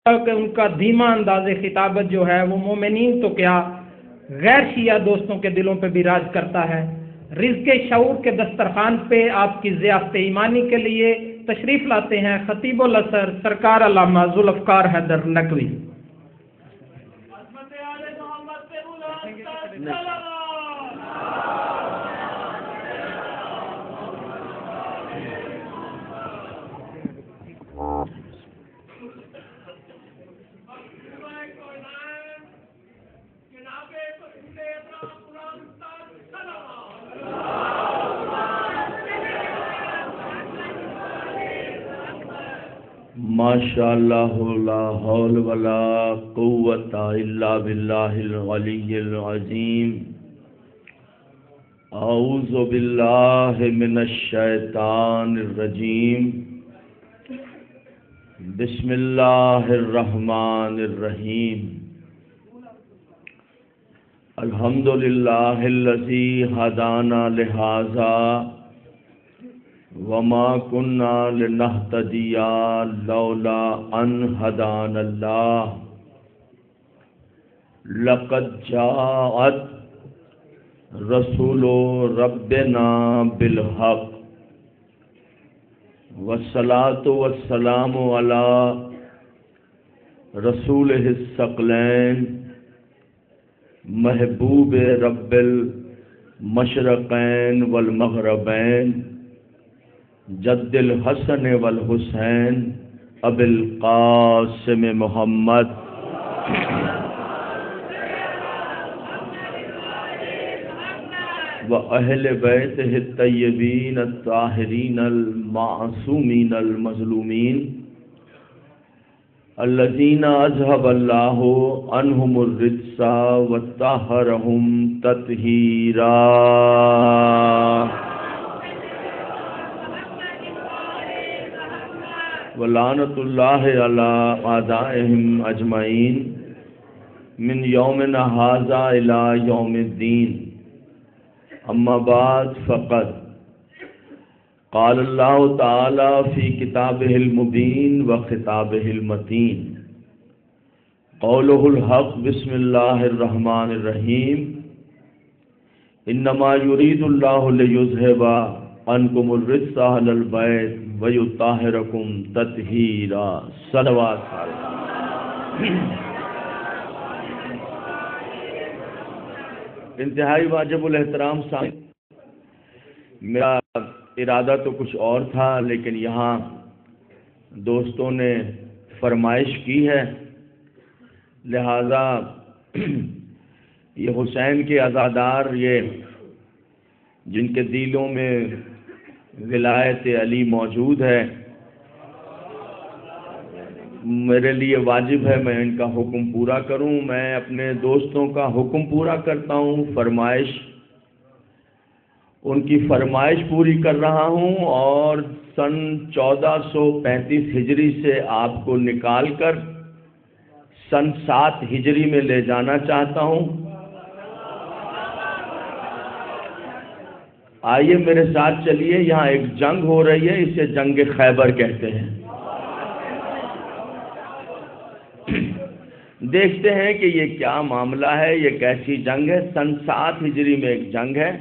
کہ ان کا دھیما انداز خطابت جو ہے وہ مومنین تو کیا غیر شیعہ دوستوں کے دلوں پہ بھی راج کرتا ہے۔ رزق شعور کے دسترخوان پہ آپ کی ضیافت ایمانی کے لیے تشریف لاتے ہیں خطیب الازہر سرکار علامہ ذوالفقار حیدر نقوی۔ ماشاءاللہ لا حول ولا قوت الا باللہ العلی العظیم۔ اعوذ باللہ من الشیطان الرجیم۔ بسم اللہ الرحمن الرحیم۔ الحمد للہ الذی ہدانا لہذا وما كنا لنهتدي لولا ان هدانا الله لقد جاءت رسول ربنا بالحق والصلاة والسلام على رسوله الثقلين محبوب رب المشرقين والمغربين جد الحسن والحسین ابی القاسم محمد و اہل بیتہ الطیبین الطاہرین المعصومین المظلومین الذین اذهب اللہ عنہم الرجس وطہرہم تطہیرا۔ ولعنت اللہ علی اعدائہم اجمعین من یومنا ھذا الی یوم الدین۔ اما بعد فقد قال اللہ تعالی فی کتابہ المبین و خطابہ المتین قولہ الحق بسم اللہ الرحمن الرحیم۔ انما یرید اللہ لیذھب عنکم الرجس اہل البیت وَيُطَهِّرَكُمْ تَطْهِيرًا۔ صلوات انتہائی واجب الاحترام سامعین، میرا ارادہ تو کچھ اور تھا لیکن یہاں دوستوں نے فرمائش کی ہے، لہذا یہ حسین کے عزادار یہ جن کے دلوں میں ولایت علی موجود ہے، میرے لیے واجب ہے میں ان کا حکم پورا کروں۔ میں اپنے دوستوں کا حکم پورا کرتا ہوں، فرمائش ان کی فرمائش پوری کر رہا ہوں، اور سن 1435 ہجری سے آپ کو نکال کر سن 7 ہجری میں لے جانا چاہتا ہوں۔ آئیے میرے ساتھ چلیے، یہاں ایک جنگ ہو رہی ہے، اسے جنگ خیبر کہتے ہیں۔ دیکھتے ہیں کہ یہ کیا معاملہ ہے، یہ کیسی جنگ ہے۔ سن 7 ہجری میں ایک جنگ ہے،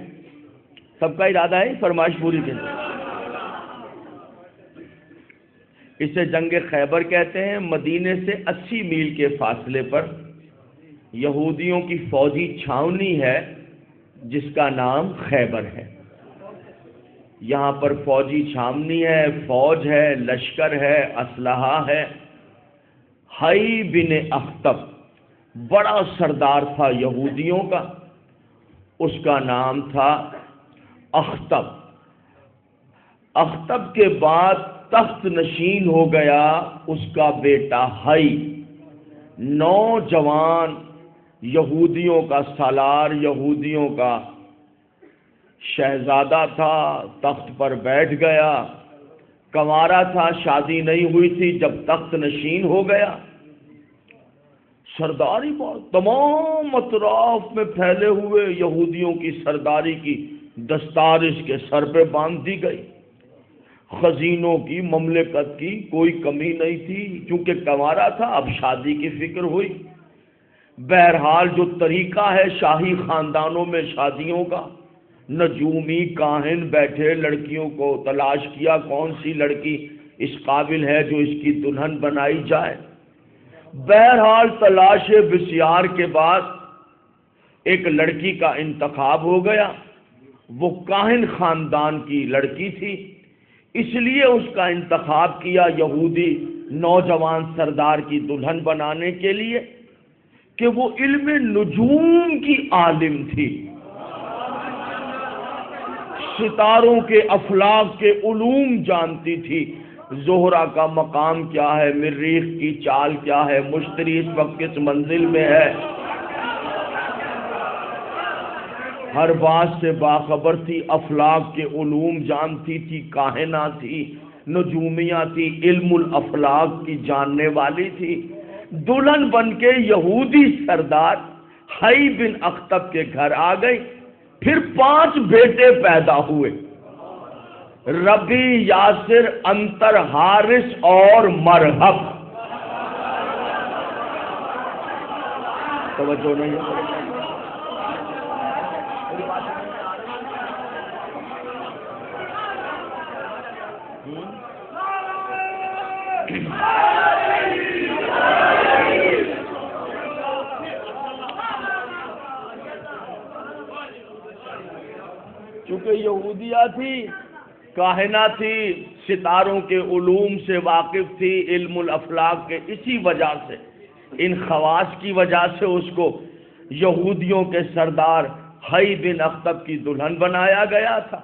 سب کا ارادہ ہے فرمائش پوری کریں۔ اسے جنگ خیبر کہتے ہیں۔ مدینے سے 80 میل کے فاصلے پر یہودیوں کی فوجی چھاونی ہے جس کا نام خیبر ہے۔ یہاں پر فوجی چھاونی ہے، فوج ہے، لشکر ہے، اسلحہ ہے۔ حی بن اخطب بڑا سردار تھا یہودیوں کا، اس کا نام تھا اخطب۔ اخطب کے بعد تخت نشین ہو گیا اس کا بیٹا حی، نوجوان یہودیوں کا سالار، یہودیوں کا شہزادہ تھا، تخت پر بیٹھ گیا۔ کنوارا تھا، شادی نہیں ہوئی تھی جب تخت نشین ہو گیا۔ سرداری بات تمام اطراف میں پھیلے ہوئے یہودیوں کی سرداری کی دستار اس کے سر پہ باندھ دی گئی۔ خزینوں کی، مملکت کی کوئی کمی نہیں تھی، چونکہ کنوارا تھا، اب شادی کی فکر ہوئی۔ بہرحال جو طریقہ ہے شاہی خاندانوں میں شادیوں کا، نجومی کاہن بیٹھے، لڑکیوں کو تلاش کیا کون سی لڑکی اس قابل ہے جو اس کی دلہن بنائی جائے۔ بہرحال تلاش بسیار کے بعد ایک لڑکی کا انتخاب ہو گیا، وہ کاہن خاندان کی لڑکی تھی، اس لیے اس کا انتخاب کیا یہودی نوجوان سردار کی دلہن بنانے کے لیے کہ وہ علم نجوم کی عالم تھی، ستاروں کے افلاک کے علوم جانتی تھی، زہرہ کا مقام کیا ہے، مریخ کی چال کیا ہے، مشتری اس وقت کس منزل میں ہے، ہر بات سے باخبر تھی، افلاک کے علوم جانتی تھی، کاہنہ تھی، نجومیہ تھی، علم الافلاک کی جاننے والی تھی۔ دلہن بن کے یہودی سردار حی بن اخطب کے گھر آ گئی، پھر 5 بیٹے پیدا ہوئے، ربی، یاسر، انتر، حارث اور مرہب۔ توجہ نہیں ہے؟ چونکہ یہودیہ تھی، کاہنہ تھی، ستاروں کے علوم سے واقف تھی، علم الافلاک کے، اسی وجہ سے، ان خواص کی وجہ سے اس کو یہودیوں کے سردار حی بن اخطب کی دلہن بنایا گیا تھا۔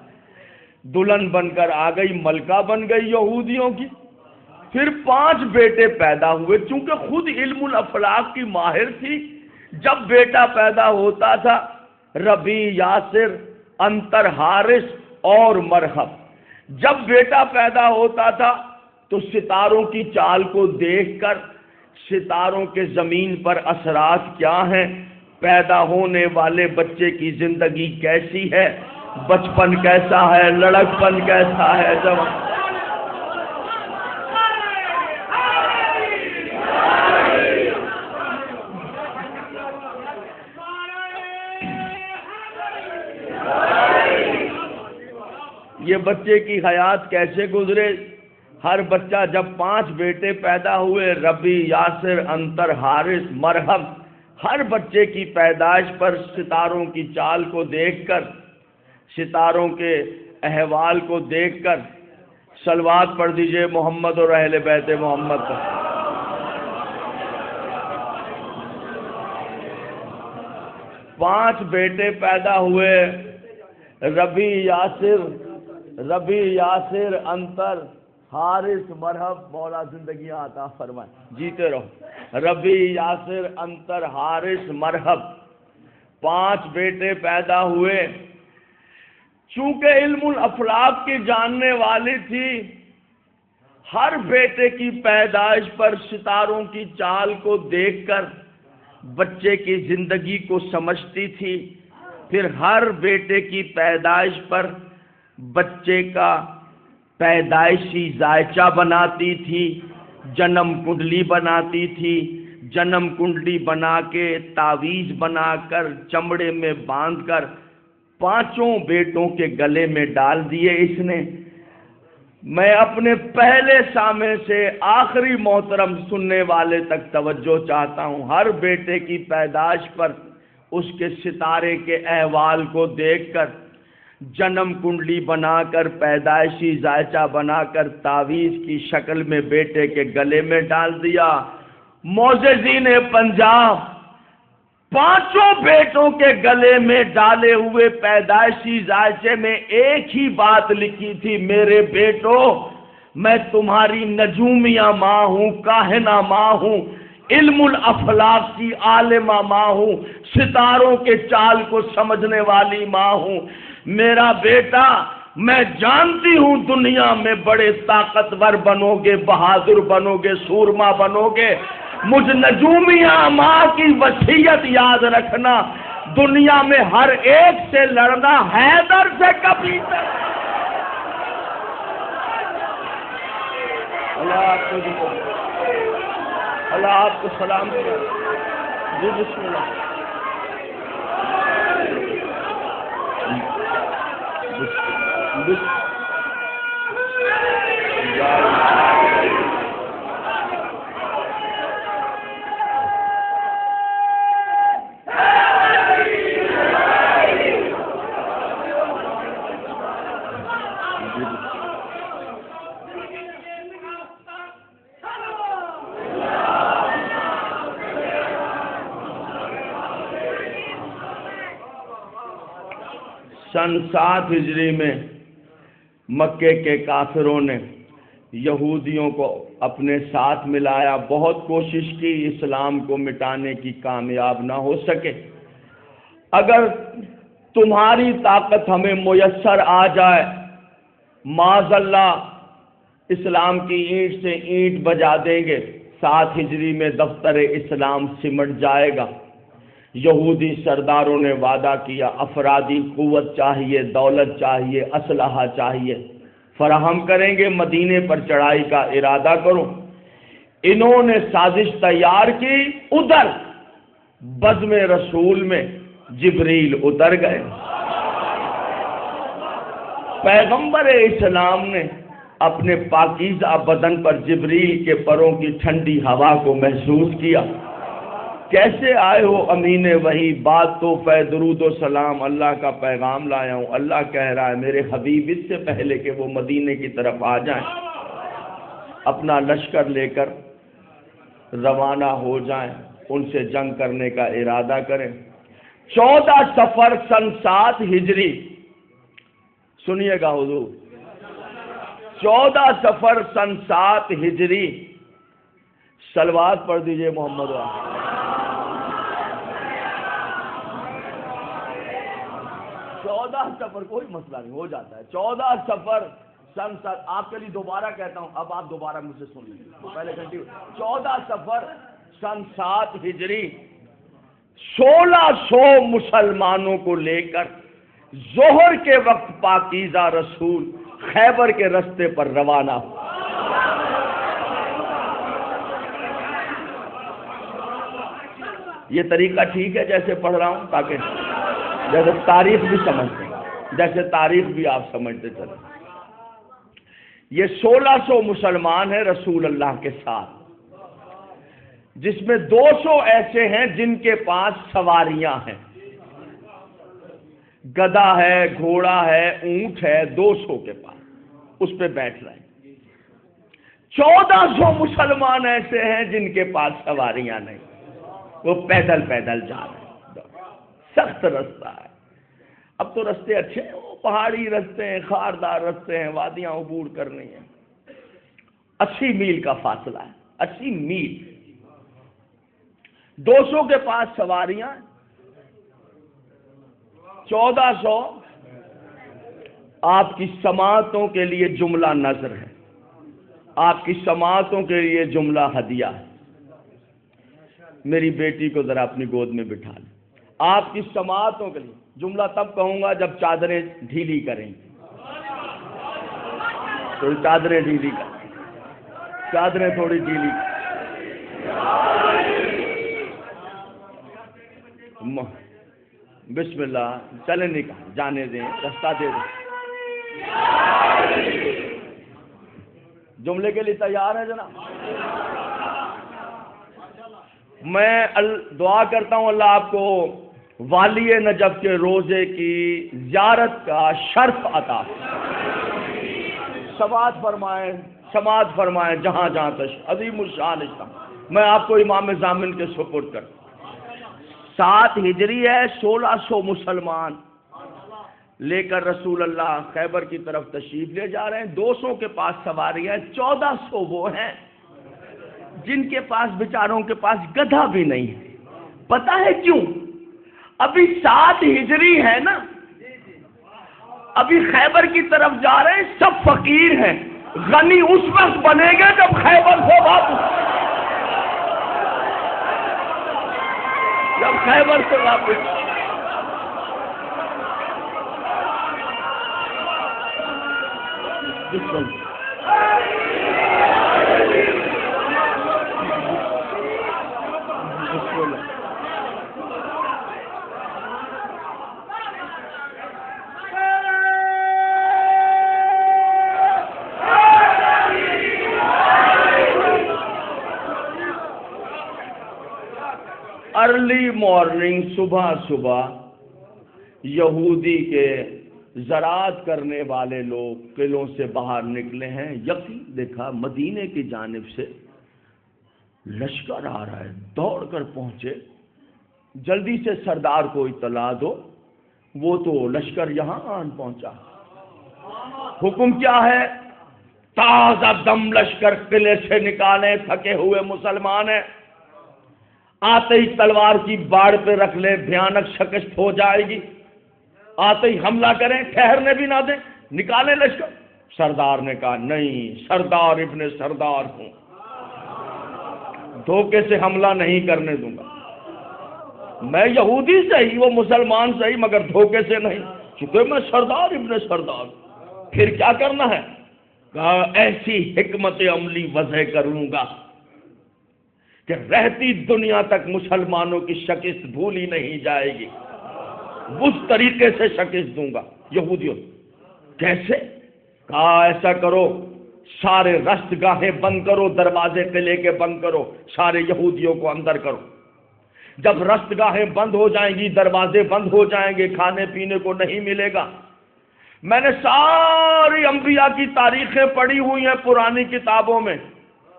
دلہن بن کر آ گئی، ملکہ بن گئی یہودیوں کی۔ پھر 5 بیٹے پیدا ہوئے، چونکہ خود علم الافلاک کی ماہر تھی، جب بیٹا پیدا ہوتا تھا ربی، یاسر، انتر، حارث اور مرہب، جب بیٹا پیدا ہوتا تھا تو ستاروں کی چال کو دیکھ کر، ستاروں کے زمین پر اثرات کیا ہیں، پیدا ہونے والے بچے کی زندگی کیسی ہے، بچپن کیسا ہے، لڑکپن کیسا ہے، جوان۔ یہ بچے کی حیات کیسے گزرے، ہر بچہ جب 5 بیٹے پیدا ہوئے، ربی، یاسر، انتر، حارث، مرہب، ہر بچے کی پیدائش پر ستاروں کی چال کو دیکھ کر، ستاروں کے احوال کو دیکھ کر، صلوات پڑھ دیجئے محمد اور اہل بیت محمد پر۔ 5 بیٹے پیدا ہوئے، ربی، یاسر، انتر، حارث، مرہب، مولا زندگیاں عطا فرمائے، جیتے رہو۔ ربی، یاسر، انتر، حارث، مرہب، 5 بیٹے پیدا ہوئے۔ چونکہ علم الافلاک کی جاننے والی تھی، ہر بیٹے کی پیدائش پر ستاروں کی چال کو دیکھ کر بچے کی زندگی کو سمجھتی تھی، پھر ہر بیٹے کی پیدائش پر بچے کا پیدائشی ذائچہ بناتی تھی، جنم کنڈلی بناتی تھی، جنم کنڈلی بنا کے تعویذ بنا کر چمڑے میں باندھ کر 5 بیٹوں کے گلے میں ڈال دیے اس نے۔ میں اپنے پہلے سامع سے آخری محترم سننے والے تک توجہ چاہتا ہوں، ہر بیٹے کی پیدائش پر اس کے ستارے کے احوال کو دیکھ کر، جنم کنڈلی بنا کر، پیدائشی ذائچہ بنا کر تعویذ کی شکل میں بیٹے کے گلے میں ڈال دیا۔ معززین پنجاب، 5 بیٹوں کے گلے میں ڈالے ہوئے پیدائشی ذائچے میں ایک ہی بات لکھی تھی، میرے بیٹو، میں تمہاری نجومیہ ماں ہوں، کاہنہ ماں ہوں، علم الافلاک کی عالمہ ماں ہوں، ستاروں کے چال کو سمجھنے والی ماں ہوں۔ میرا بیٹا، میں جانتی ہوں دنیا میں بڑے طاقتور بنو گے، بہادر بنو گے، سورما بنو گے، مجھ نجومیہ ماں کی وصیت یاد رکھنا، دنیا میں ہر ایک سے لڑنا، حیدر سے کبھی نہیں۔ اللہ آپ کو اللہ آپ کو سلام کرے. جی بسم اللہ. سن 7 ہجری میں مکے کے کافروں نے یہودیوں کو اپنے ساتھ ملایا. بہت کوشش کی, اسلام کو مٹانے کی, کامیاب نہ ہو سکے. اگر تمہاری طاقت ہمیں میسر آ جائے, معاذ اللہ اسلام کی اینٹ سے اینٹ بجا دیں گے. 7 ہجری میں دفتر اسلام سمٹ جائے گا. یہودی سرداروں نے وعدہ کیا, افرادی قوت چاہیے, دولت چاہیے, اسلحہ چاہیے, فراہم کریں گے, مدینے پر چڑھائی کا ارادہ کرو. انہوں نے سازش تیار کی. ادھر بزم رسول میں جبریل اتر گئے. پیغمبر اسلام نے اپنے پاکیزہ بدن پر جبریل کے پروں کی ٹھنڈی ہوا کو محسوس کیا. کیسے آئے ہو امین وحی, بات تو درود و سلام, اللہ کا پیغام لایا ہوں. اللہ کہہ رہا ہے میرے حبیب اس سے پہلے کہ وہ مدینے کی طرف آ جائیں, اپنا لشکر لے کر روانہ ہو جائیں, ان سے جنگ کرنے کا ارادہ کریں. 14 صفر سن 7 ہجری, سنیے گا حضور, 14 صفر سن 7 ہجری. صلوات پڑھ دیجئے محمد والا. 14 صفر کوئی مسئلہ نہیں, ہو جاتا ہے. 14 صفر سن 7, آپ کے لیے دوبارہ کہتا ہوں, اب آپ دوبارہ مجھ سے سن لیجیے, پہلے کنٹینیو. 14 صفر سن 7 ہجری 1600 مسلمانوں کو لے کر ظہر کے وقت پاکیزہ رسول خیبر کے رستے پر روانہ ہو. یہ طریقہ ٹھیک ہے جیسے پڑھ رہا ہوں, تاکہ جیسے تاریخ بھی سمجھتے ہیں, جیسے تاریخ بھی آپ سمجھتے چلیں. یہ 1600 مسلمان ہیں رسول اللہ کے ساتھ, جس میں 200 ایسے ہیں جن کے پاس سواریاں ہیں, گدا ہے, گھوڑا ہے, اونٹ ہے, 200 کے پاس, اس پہ بیٹھ رہے ہیں. 1400 مسلمان ایسے ہیں جن کے پاس سواریاں نہیں, وہ پیدل پیدل جا رہے ہیں. سخت رستہ ہے. اب تو رستے اچھے ہیں, وہ پہاڑی رستے ہیں, خاردار رستے ہیں, وادیاں عبور کرنی ہیں. 80 میل کا فاصلہ ہے, 80 میل. 200 کے پاس سواریاں, 1400 آپ کی سماعتوں کے لیے جملہ نظر ہے, آپ کی سماعتوں کے لیے جملہ ہدیہ ہے. میری بیٹی کو ذرا اپنی گود میں بٹھا لیں. آپ کی سماعتوں کے لیے جملہ تب کہوں گا جب چادریں ڈھیلی کریں گے. تھوڑی چادریں ڈھیلی کریں, چادریں تھوڑی ڈھیلی کریں. بسم اللہ, چلیں نکال, جانے دیں, رستہ دے دیں. جملے کے لیے تیار ہے جناب؟ میں دعا کرتا ہوں اللہ آپ کو والی نجف کے روزے کی زیارت کا شرف عطا سماعت فرمائیں جہاں جہاں تک عظیم الشان اسلام. میں آپ کو امام ضامن کے سپرد کرتا ہوں. 7 ہجری ہے, 1600 مسلمان لے کر رسول اللہ خیبر کی طرف تشریف لے جا رہے ہیں. 200 کے پاس سواریاں, 1400 وہ ہیں جن کے پاس بیچاروں کے پاس گدھا بھی نہیں ہے. پتہ ہے کیوں؟ ابھی 7 ہجری ہے نا, ابھی خیبر کی طرف جا رہے ہیں, سب فقیر ہیں. غنی اس وقت بنے گا جب خیبر سے واپس بسم اللہ۔ ارلی مارننگ، صبح صبح یہودی کے زراعت کرنے والے لوگ قلعوں سے باہر نکلے ہیں۔ یقین دیکھا مدینے کی جانب سے لشکر آ رہا ہے، دوڑ کر پہنچے، جلدی سے سردار کو اطلاع دو، وہ تو لشکر یہاں آن پہنچا۔ حکم کیا ہے؟ تازہ دم لشکر قلعے سے نکالے، تھکے ہوئے مسلمان ہیں، آتے ہی تلوار کی باڑ پہ رکھ لے، بھیانک شکست ہو جائے گی، آتے ہی حملہ کریں، ٹھہرنے بھی نہ دیں، نکالیں لشکر۔ سردار نے کہا نہیں، سردار ابن سردار ہوں، دھوکے سے حملہ نہیں کرنے دوں گا، میں یہودی صحیح، وہ مسلمان صحیح، مگر دھوکے سے نہیں، چونکہ میں سردار ابن سردار ہوں۔ پھر کیا کرنا ہے؟ کہا ایسی حکمت عملی وضع کروں گا کہ رہتی دنیا تک مسلمانوں کی شکست بھولی نہیں جائے گی، اس طریقے سے شکست دوں گا یہودیوں۔ کیسے؟ کہا ایسا کرو، سارے رست گاہیں بند کرو، دروازے قلعے کے بند کرو، سارے یہودیوں کو اندر کرو۔ جب رست گاہیں بند ہو جائیں گی، دروازے بند ہو جائیں گے، کھانے پینے کو نہیں ملے گا۔ میں نے ساری انبیاء کی تاریخیں پڑھی ہوئی ہیں پرانی کتابوں میں،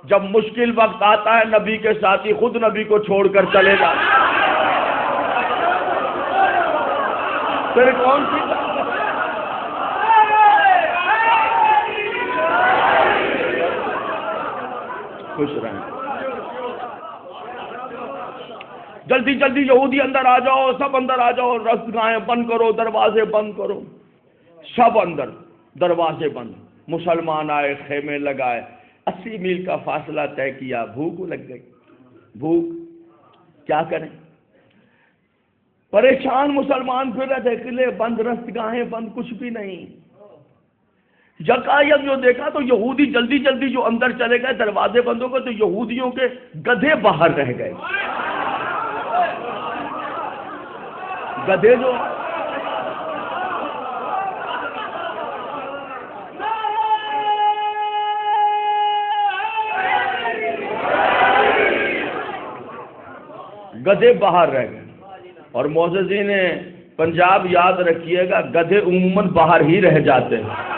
جب مشکل وقت آتا ہے نبی کے ساتھی خود نبی کو چھوڑ کر چلے جاتے ہیں۔ پھر کون سی خوش رہیں، جلدی جلدی یہودی اندر آ جاؤ، سب اندر آ جاؤ، رستگاہیں بند کرو، دروازے بند کرو، سب اندر، دروازے بند۔ مسلمان آئے، خیمے لگائے، 80 میل کا فاصلہ طے کیا، بھوک لگ گئی، بھوک کیا کریں، پریشان مسلمان پھر رہے تھے، قلعے بند، رستگاہیں بند، کچھ بھی نہیں۔ یکایک جو دیکھا تو یہودی جلدی جلدی جو اندر چلے گئے، دروازے بند ہو گئے، تو یہودیوں کے گدھے باہر رہ گئے، گدھے جو گدھے باہر رہ گئے۔ اور معززین پنجاب یاد رکھیے گا، گدھے عموماً باہر ہی رہ جاتے ہیں۔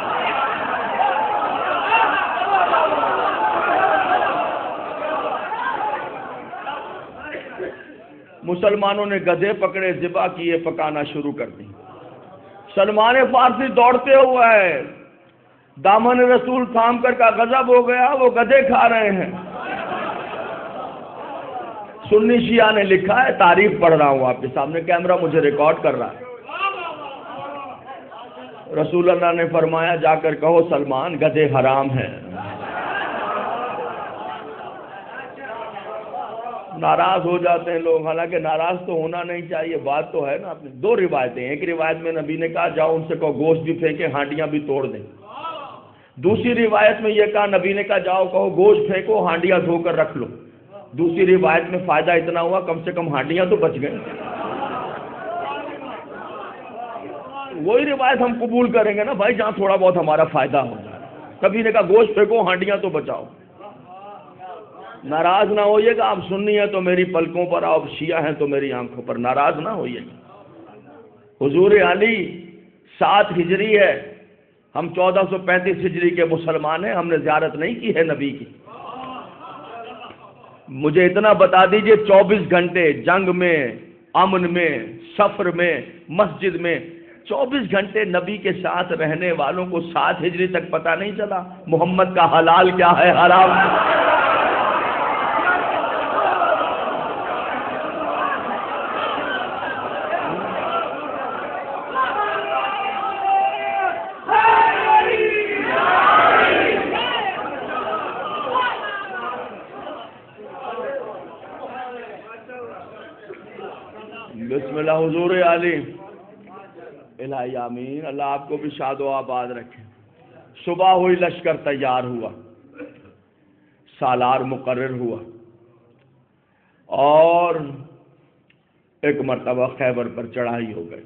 مسلمانوں نے گدھے پکڑے، ذبح کیے، پکانا شروع کر دی۔ سلمان فارسی دوڑتے ہوئے ہے، دامن رسول تھام کر کا غضب ہو گیا، وہ گدھے کھا رہے ہیں۔ سنی شیعہ نے لکھا ہے، تعریف پڑھ رہا ہوں آپ کے سامنے، کیمرہ مجھے ریکارڈ کر رہا ہے۔ رسول اللہ نے فرمایا جا کر کہو سلمان گدھے حرام ہیں۔ ناراض ہو جاتے ہیں لوگ، حالانکہ ناراض تو ہونا نہیں چاہیے، بات تو ہے نا اپنی۔ دو روایتیں، ایک روایت میں نبی نے کہا جاؤ ان سے کہو گوشت بھی پھینکے، ہانڈیاں بھی توڑ دیں۔ دوسری روایت میں یہ کہا نبی نے کہا جاؤ کہو گوشت پھینکو، ہانڈیاں دھو کر رکھ لو۔ دوسری روایت میں فائدہ اتنا ہوا کم سے کم ہانڈیاں تو بچ گئیں۔ وہی روایت ہم قبول کریں گے نا بھائی جہاں تھوڑا بہت ہمارا فائدہ ہو جائے۔ کبھی نے کہا گوشت پھینکو، ہانڈیاں تو بچاؤ۔ ناراض نہ ہوئیے گا، آپ سنی ہیں تو میری پلکوں پر، آپ شیعہ ہیں تو میری آنکھوں پر، ناراض نہ ہوئیے گا۔ حضور علی 7 ہجری ہے، ہم 1435 ہجری کے مسلمان ہیں، ہم نے زیارت نہیں کی ہے نبی کی۔ مجھے اتنا بتا دیجئے 24 گھنٹے جنگ میں، امن میں، سفر میں، مسجد میں 24 گھنٹے نبی کے ساتھ رہنے والوں کو 7 ہجری تک پتہ نہیں چلا محمد کا حلال کیا ہے، حرام۔ بسم اللہ حضور علی، الہی آمین، اللہ آپ کو بھی شاد و آباد رکھے۔ صبح ہوئی، لشکر تیار ہوا، سالار مقرر ہوا، اور ایک مرتبہ خیبر پر چڑھائی ہو گئی.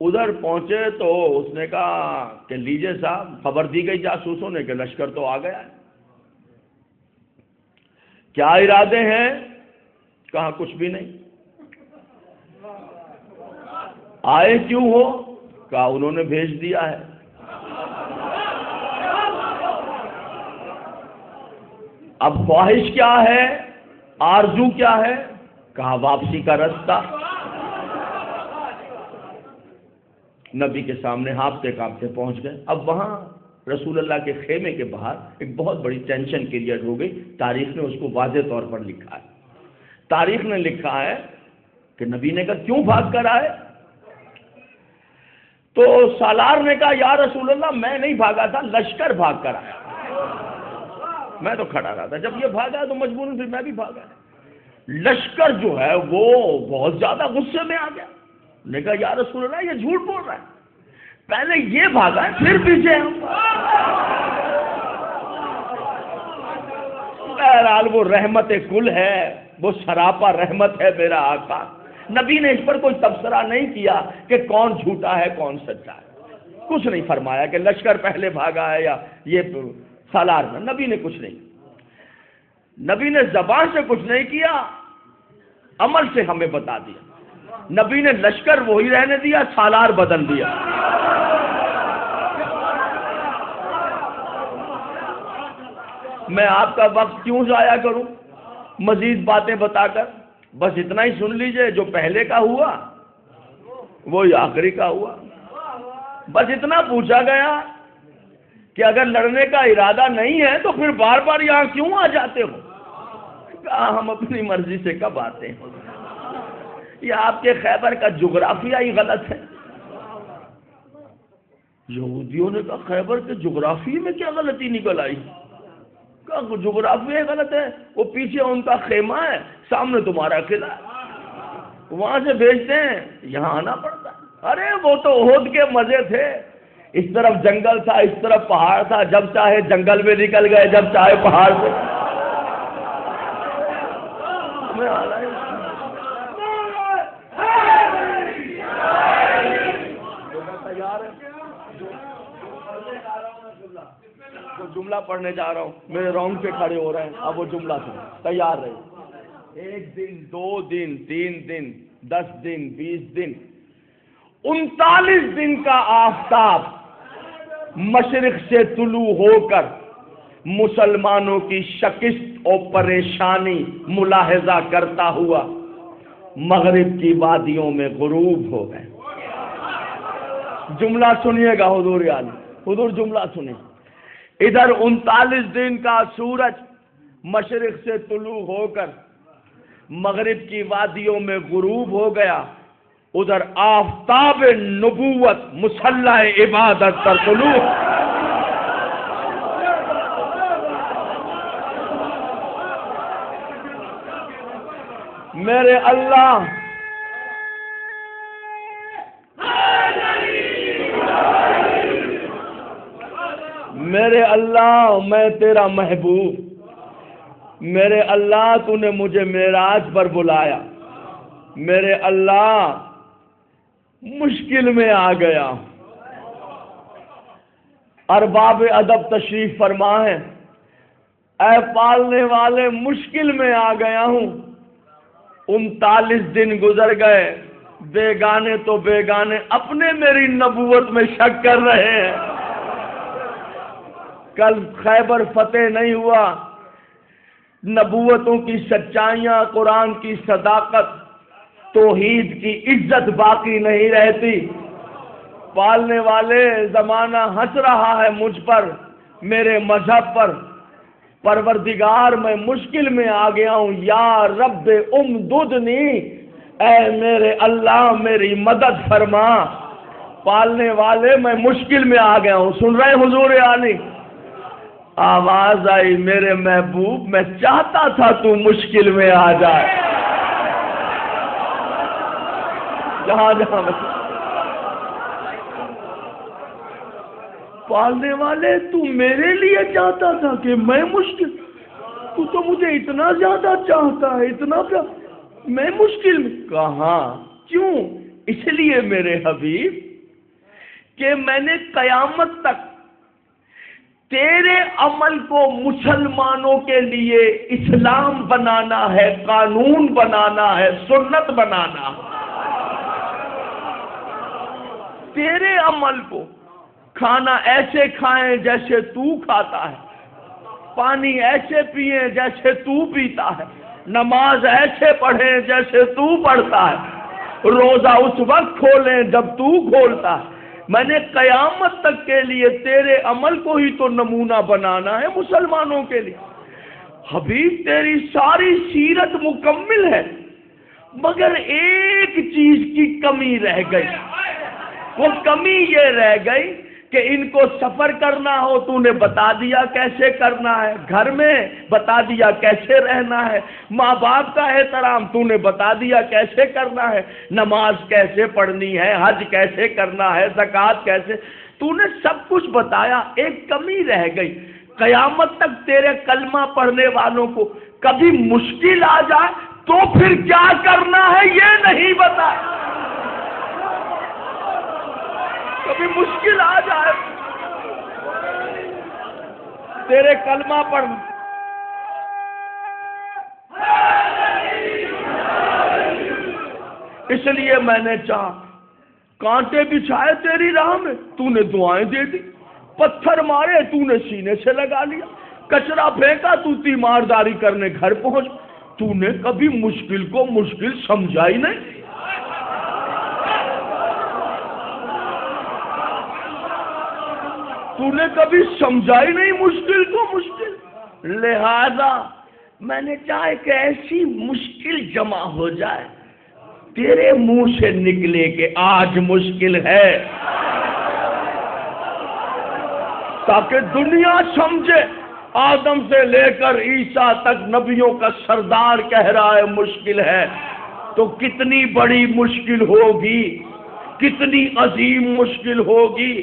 ادھر پہنچے تو اس نے کہا کہ لیجئے صاحب، خبر دی گئی جاسوسوں نے کہ لشکر تو آ گیا ہے. کیا ارادے ہیں؟ کہا کچھ بھی نہیں. آئے کیوں ہو؟ کہا انہوں نے بھیج دیا ہے. اب خواہش کیا ہے، آرزو کیا ہے؟ کہا واپسی کا رستہ. نبی کے سامنے ہانپتے کانپتے پہنچ گئے. اب وہاں رسول اللہ کے خیمے کے باہر ایک بہت بڑی ٹینشن کریٹ ہو گئی. تاریخ نے اس کو واضح طور پر لکھا ہے. تاریخ نے لکھا ہے کہ نبی نے کہا کیوں بھاگ کر آئے؟ تو سالار نے کہا یا رسول اللہ میں نہیں بھاگا تھا، لشکر بھاگ کر آیا. میں تو کھڑا رہا تھا، جب یہ بھاگا تو مجبوراً پھر میں بھی بھاگا. لشکر جو ہے وہ بہت زیادہ غصے میں آ گیا. نے کہا یا رسول اللہ یہ جھوٹ بول رہا ہے، پہلے یہ بھاگا ہے پھر پیچھے ہم. بہرحال وہ رحمت کل ہے، وہ سراپا رحمت ہے میرا آقا. نبی نے اس پر کوئی تبصرہ نہیں کیا کہ کون جھوٹا ہے کون سچا ہے. کچھ نہیں فرمایا کہ لشکر پہلے بھاگا ہے یا یہ سالار میں. نبی نے کچھ نہیں. نبی نے زبان سے کچھ نہیں کیا، عمل سے ہمیں بتا دیا. نبی نے لشکر وہی رہنے دیا، سالار بدل دیا. میں آپ کا وقت کیوں ضائع کروں مزید باتیں بتا کر؟ بس اتنا ہی سن لیجئے، جو پہلے کا ہوا وہی آخری کا ہوا. بس اتنا پوچھا گیا کہ اگر لڑنے کا ارادہ نہیں ہے تو پھر بار بار یہاں کیوں آ جاتے ہو؟ کہا ہم اپنی مرضی سے کب آتے ہیں، یہ آپ کے خیبر کا جغرافیہ ہی غلط ہے. یہودیوں نے کہا خیبر کے جغرافیے میں کیا غلطی نکل آئی؟ کہا جغرافیہ غلط ہے، وہ پیچھے ان کا خیمہ ہے، سامنے تمہارا قلعہ ہے، وہاں سے بھیجتے ہیں یہاں آنا پڑتا ہے. ارے وہ تو احد کے مزے تھے، اس طرف جنگل تھا اس طرف پہاڑ تھا، جب چاہے جنگل میں نکل گئے جب چاہے پہاڑ سے. جملہ پڑھنے جا رہا ہوں، میرے رونگ سے کھڑے ہو رہے ہیں. اب وہ جملہ سن، تیار رہے. 1 دن 2 دن 3 دن 10 دن 20 دن 39 دن کا آفتاب مشرق سے طلوع ہو کر مسلمانوں کی شکست اور پریشانی ملاحظہ کرتا ہوا مغرب کی وادیوں میں غروب ہو گئے. جملہ سنیے گا حضور عالی، حضور جملہ سنیں. ادھر 39 دن کا سورج مشرق سے طلوع ہو کر مغرب کی وادیوں میں غروب ہو گیا، ادھر آفتاب نبوت مسلح عبادت پر طلوع. میرے اللہ میرے اللہ میں تیرا محبوب، میرے اللہ تو نے مجھے معراج پر بلایا، میرے اللہ مشکل میں آ گیا. ارباب ادب تشریف فرما ہے، اے پالنے والے مشکل میں آ گیا ہوں. 39 دن گزر گئے، بیگانے تو بیگانے اپنے میری نبوت میں شک کر رہے ہیں. کل خیبر فتح نہیں ہوا، نبوتوں کی سچائیاں، قرآن کی صداقت، توحید کی عزت باقی نہیں رہتی. پالنے والے زمانہ ہنس رہا ہے مجھ پر، میرے مذہب پر. پروردگار میں مشکل میں آ گیا ہوں، یا رب امددنی، اے میرے اللہ میری مدد فرما. پالنے والے میں مشکل میں آ گیا ہوں. سن رہے حضور عالی؟ آواز آئی میرے محبوب میں چاہتا تھا تو مشکل میں آ جائے. جہاں جہاں پالنے والے تو میرے لیے چاہتا تھا کہ میں مشکل. تو مجھے اتنا زیادہ چاہتا ہے، اتنا پیار، میں مشکل میں کہاں؟ کیوں؟ اس لیے میرے حبیب کہ میں نے قیامت تک تیرے عمل کو مسلمانوں کے لیے اسلام بنانا ہے، قانون بنانا ہے، سنت بنانا ہے۔ تیرے عمل کو کھانا ایسے کھائیں جیسے تو کھاتا ہے، پانی ایسے پیئیں جیسے تو پیتا ہے، نماز ایسے پڑھیں جیسے تو پڑھتا ہے، روزہ اس وقت کھولیں جب تو کھولتا ہے۔ میں نے قیامت تک کے لیے تیرے عمل کو ہی تو نمونہ بنانا ہے مسلمانوں کے لیے۔ حبیب تیری ساری سیرت مکمل ہے، مگر ایک چیز کی کمی رہ گئی۔ وہ کمی یہ رہ گئی کہ ان کو سفر کرنا ہو تو نے بتا دیا کیسے کرنا ہے، گھر میں بتا دیا کیسے رہنا ہے، ماں باپ کا احترام تو نے بتا دیا کیسے کرنا ہے، نماز کیسے پڑھنی ہے، حج کیسے کرنا ہے، زکوٰۃ کیسے، تو نے سب کچھ بتایا۔ ایک کمی رہ گئی، قیامت تک تیرے کلمہ پڑھنے والوں کو کبھی مشکل آ جائے تو پھر کیا کرنا ہے یہ نہیں بتایا۔ کبھی مشکل آ جائے تیرے کلمہ پڑھ، اس لیے میں نے چاہا کانٹے بچھائے تیری راہ میں تو نے دعائیں دے دی، پتھر مارے تو نے سینے سے لگا لیا، کچرا پھینکا تو تیمارداری کرنے گھر پہنچ، تو نے کبھی مشکل کو مشکل سمجھا ہی نہیں۔ تو نے کبھی سمجھا ہی نہیں مشکل کو مشکل۔ لہذا میں نے چاہا کہ ایسی مشکل جمع ہو جائے تیرے منہ سے نکلے کہ آج مشکل ہے، تاکہ دنیا سمجھے آدم سے لے کر عیسیٰ تک نبیوں کا سردار کہہ رہا ہے مشکل ہے، تو کتنی بڑی مشکل ہوگی، کتنی عظیم مشکل ہوگی،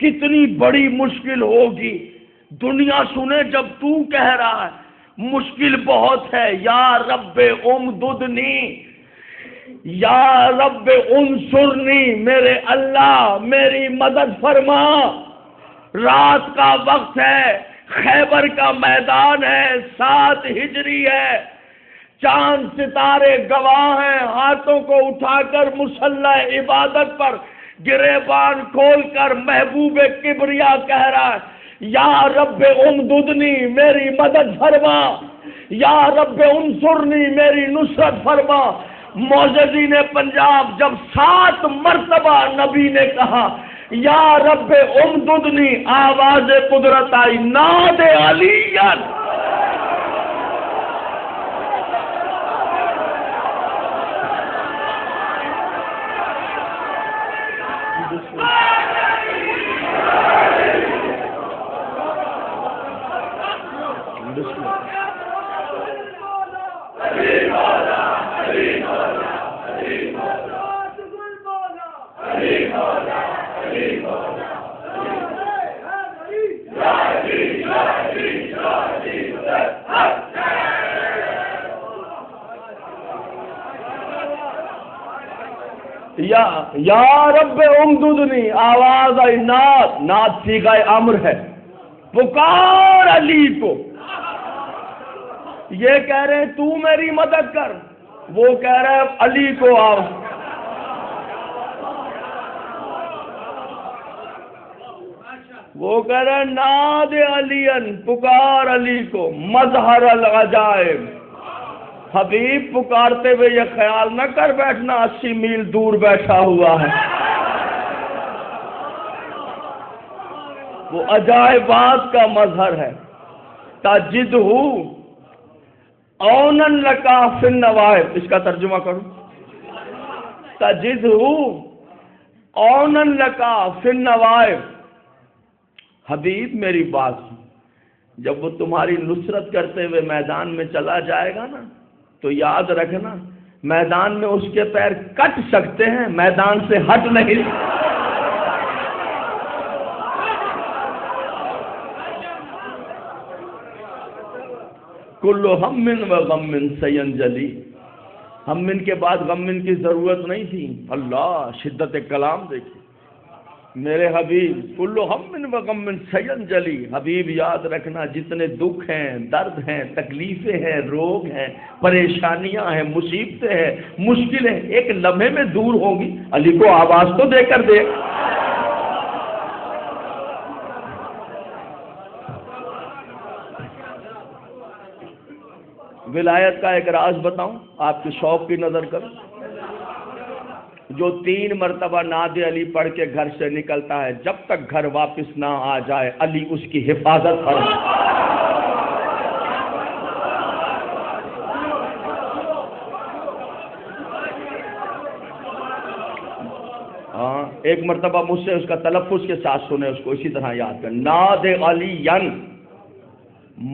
کتنی بڑی مشکل ہوگی۔ دنیا سنے جب تو کہہ رہا ہے مشکل بہت ہے، یا رب امددنی، یا رب انصرنی، میرے اللہ میری مدد فرما۔ رات کا وقت ہے، خیبر کا میدان ہے، 7 ہجری ہے، چاند ستارے گواہ ہیں، ہاتھوں کو اٹھا کر مصلی عبادت پر گریبان کھول کر محبوب کبریا کہہ رہا ہے یا رب امددنی، میری مدد فرما، یا رب انصرنی، میری نصرت فرما۔ معززین پنجاب جب 7 مرتبہ نبی نے کہا یا رب امددنی، آواز قدرت آئی، ناد علیًّا۔ یا رب امددنی، آواز آئی، ناد صیغہ امر ہے، پکار علی کو۔ یہ کہہ رہے ہیں تو میری مدد کر، وہ کہہ رہے ہیں علی کو آؤ۔ وہ کہہ رہے ہیں ناد علیًّا، پکار علی کو، مظہر العجائب۔ حبیب پکارتے ہوئے یہ خیال نہ کر بیٹھنا 80 میل دور بیٹھا ہوا ہے، وہ عجائبات کا مظہر ہے۔ تجدہ اونن لکا فی النوائب، اس کا ترجمہ کرو، تجدہ اونن لکا فی النوائب۔ حبیب میری بات سن، جب وہ تمہاری نصرت کرتے ہوئے میدان میں چلا جائے گا نا تو یاد رکھنا میدان میں اس کے پیر کٹ سکتے ہیں، میدان سے ہٹ نہیں۔ کل ہم و غم سینجلی، ہم کے بعد غم کی ضرورت نہیں تھی. اللہ شدت کلام دیکھیے میرے حبیب، کل ہم و غم سینجلی. حبیب یاد رکھنا جتنے دکھ ہیں، درد ہیں، تکلیفیں ہیں، روگ ہیں، پریشانیاں ہیں، مصیبتیں ہیں، مشکلیں ایک لمحے میں دور ہوں گی. علی کو آواز تو دے کر دے. ولایت کا ایک راز بتاؤں آپ کے شوق کی نظر کروں. جو 3 مرتبہ نعت علی پڑھ کے گھر سے نکلتا ہے، جب تک گھر واپس نہ آ جائے علی اس کی حفاظت فرما. ہاں ایک مرتبہ مجھ سے اس کا تلفظ کے ساتھ سنے، اس کو اسی طرح یاد کر. نعت علی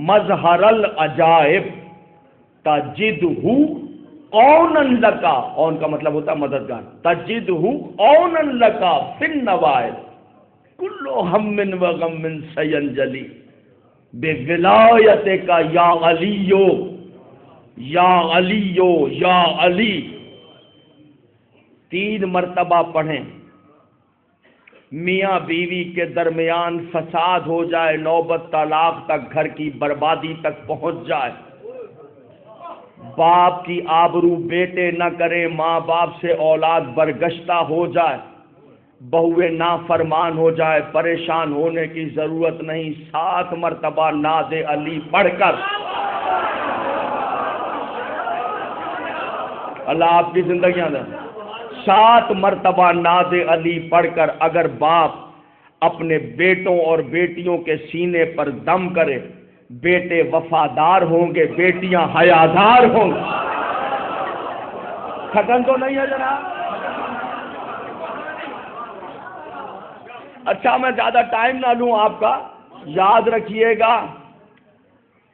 مظہر العجائب تجدہ اونًا لکا، اون کا مطلب ہوتا ہے مددگار. تجدہ اونًا لکا فی النوائب کل ہم و غم سینجلی بولایتک یا علیو یا علیو یا علی. 3 مرتبہ پڑھیں. میاں بیوی کے درمیان فساد ہو جائے، نوبت طلاق تک، گھر کی بربادی تک پہنچ جائے، باپ کی آبرو بیٹے نہ کرے، ماں باپ سے اولاد برگشتہ ہو جائے، بہویں نافرمان ہو جائے، پریشان ہونے کی ضرورت نہیں. 7 مرتبہ نعت علی پڑھ کر اللہ آپ کی زندگیاں دے. 7 مرتبہ نعت علی پڑھ کر اگر باپ اپنے بیٹوں اور بیٹیوں کے سینے پر دم کرے، بیٹے وفادار ہوں گے، بیٹیاں حیادار ہوں گی. ختم تو نہیں ہے جناب؟ اچھا میں زیادہ ٹائم نہ لوں آپ کا، یاد رکھیے گا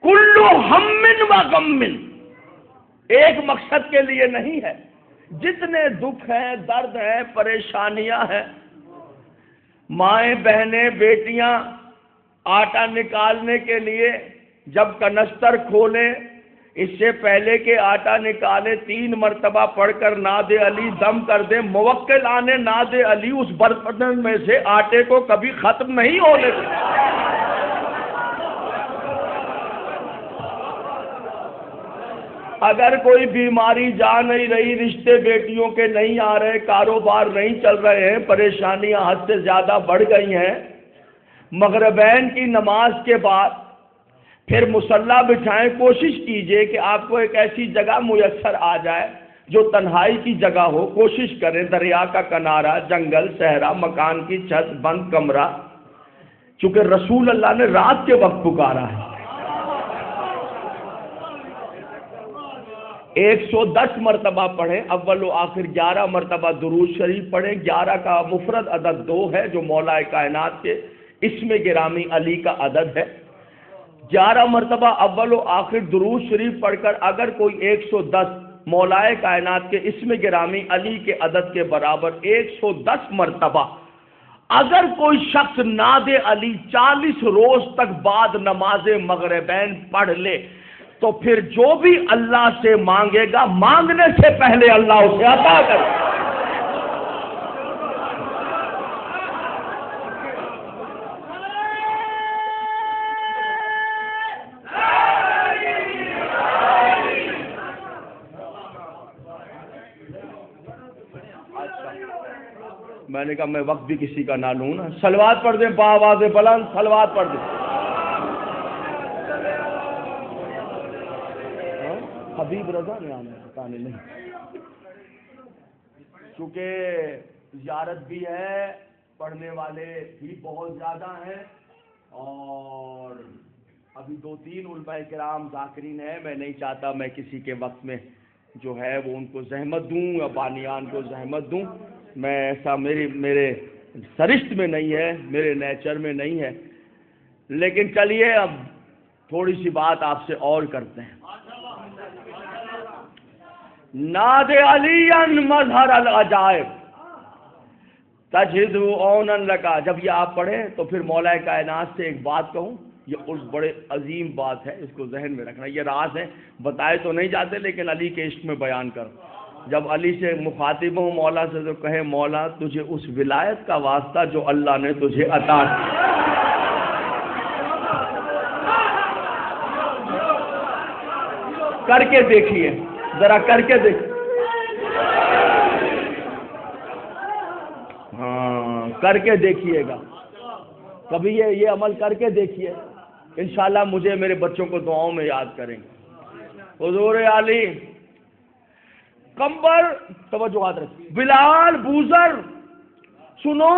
کل ہم و غم ایک مقصد کے لیے نہیں ہے. جتنے دکھ ہیں، درد ہیں، پریشانیاں ہیں، مائیں بہنیں بیٹیاں آٹا نکالنے کے لیے جب کنستر کھولیں، اس سے پہلے کہ آٹا نکالے 3 مرتبہ پڑھ کر نعت علی دم کر دیں. موکل آنے نعت علی اس برتن میں سے آٹے کو کبھی ختم نہیں ہونے دیں. اگر کوئی بیماری جا نہیں رہی، رشتے بیٹیوں کے نہیں آ رہے، کاروبار نہیں چل رہے ہیں، پریشانیاں حد سے زیادہ بڑھ گئی ہیں، مغربین کی نماز کے بعد پھر مصلی بچھائیں. کوشش کیجئے کہ آپ کو ایک ایسی جگہ میسر آ جائے جو تنہائی کی جگہ ہو. کوشش کریں دریا کا کنارہ، جنگل، صحرا، مکان کی چھت، بند کمرہ، چونکہ رسول اللہ نے رات کے وقت پکارا ہے. 110 مرتبہ پڑھیں. اول و آخر 11 مرتبہ درود شریف پڑھیں. 11 کا مفرد عدد 2 ہے جو مولا کائنات کے اسم گرامی علی کا عدد ہے. 11 مرتبہ اول و آخر درود شریف پڑھ کر اگر کوئی 110 مولا کائنات کے اسم گرامی علی کے عدد کے برابر 110 مرتبہ اگر کوئی شخص نعت علی 40 روز تک بعد نماز مغربین پڑھ لے تو پھر جو بھی اللہ سے مانگے گا، مانگنے سے پہلے اللہ اسے عطا کرے. میں نے کہا میں وقت بھی کسی کا نہ لوں نا. صلوات پڑھ دیں بآواز بلند، صلوات پڑھ دیں. حبیب رضا نے آنا پتا نہیں، چونکہ زیارت بھی ہے، پڑھنے والے بھی بہت زیادہ ہیں، اور ابھی 2-3 علماء کرام ذاکرین ہیں. میں نہیں چاہتا میں کسی کے وقت میں جو ہے وہ ان کو زحمت دوں یا بانیان کو زحمت دوں. میں ایسا میرے سرشت میں نہیں ہے، میرے نیچر میں نہیں ہے. لیکن چلیے اب تھوڑی سی بات آپ سے اور کرتے ہیں. نعت علی مظہر العجائب تجد اونا لکا. جب یہ آپ پڑھیں تو پھر مولا کائنات سے ایک بات کہوں، یہ اس بڑے عظیم بات ہے، اس کو ذہن میں رکھنا. یہ راز ہے، بتائے تو نہیں جاتے لیکن علی کے عشق میں بیان کرو. جب علی سے مخاطب ہوں مولا سے تو کہے مولا تجھے اس ولایت کا واسطہ جو اللہ نے تجھے عطا کیا. کر کے دیکھیے، ذرا کر کے دیکھیے. ہاں کر کے دیکھیے گا کبھی، یہ عمل کر کے دیکھیے، انشاءاللہ مجھے میرے بچوں کو دعاؤں میں یاد کریں گے. حضور علی کمبر، توجہ رکھیں، بلال، بوذر، سنو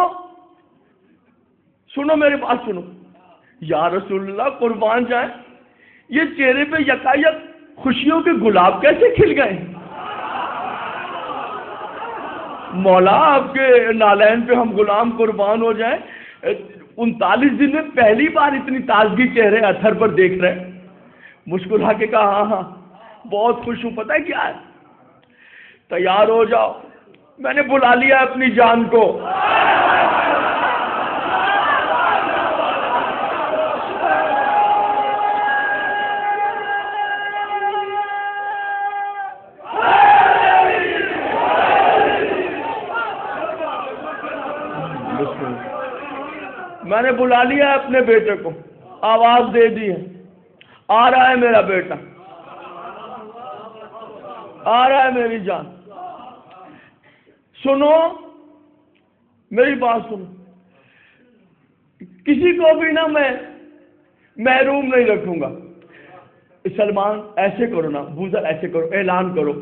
سنو میری بات سنو. یا رسول اللہ قربان جائیں، یہ چہرے پہ یکایک خوشیوں کے گلاب کیسے کھل گئے؟ مولا آپ کے نالین پہ ہم غلام قربان ہو جائیں. 39 دن میں پہلی بار اتنی تازگی چہرے اثر پر دیکھ رہے ہیں. مسکرا کے کہا ہاں ہاں بہت خوش ہوں. پتہ ہے کیا ہے؟ تیار ہو جاؤ، میں نے بلا لیا اپنی جان کو. میں نے بلا لیا ہے اپنے بیٹے کو، آواز دے دی ہے، آ رہا ہے میرا بیٹا، آ رہا ہے میری جان. سنو میری بات سنو، کسی کو بھی نہ میں محروم نہیں رکھوں گا. سلمان ایسے کرو نا، بوذر ایسے کرو، اعلان کرو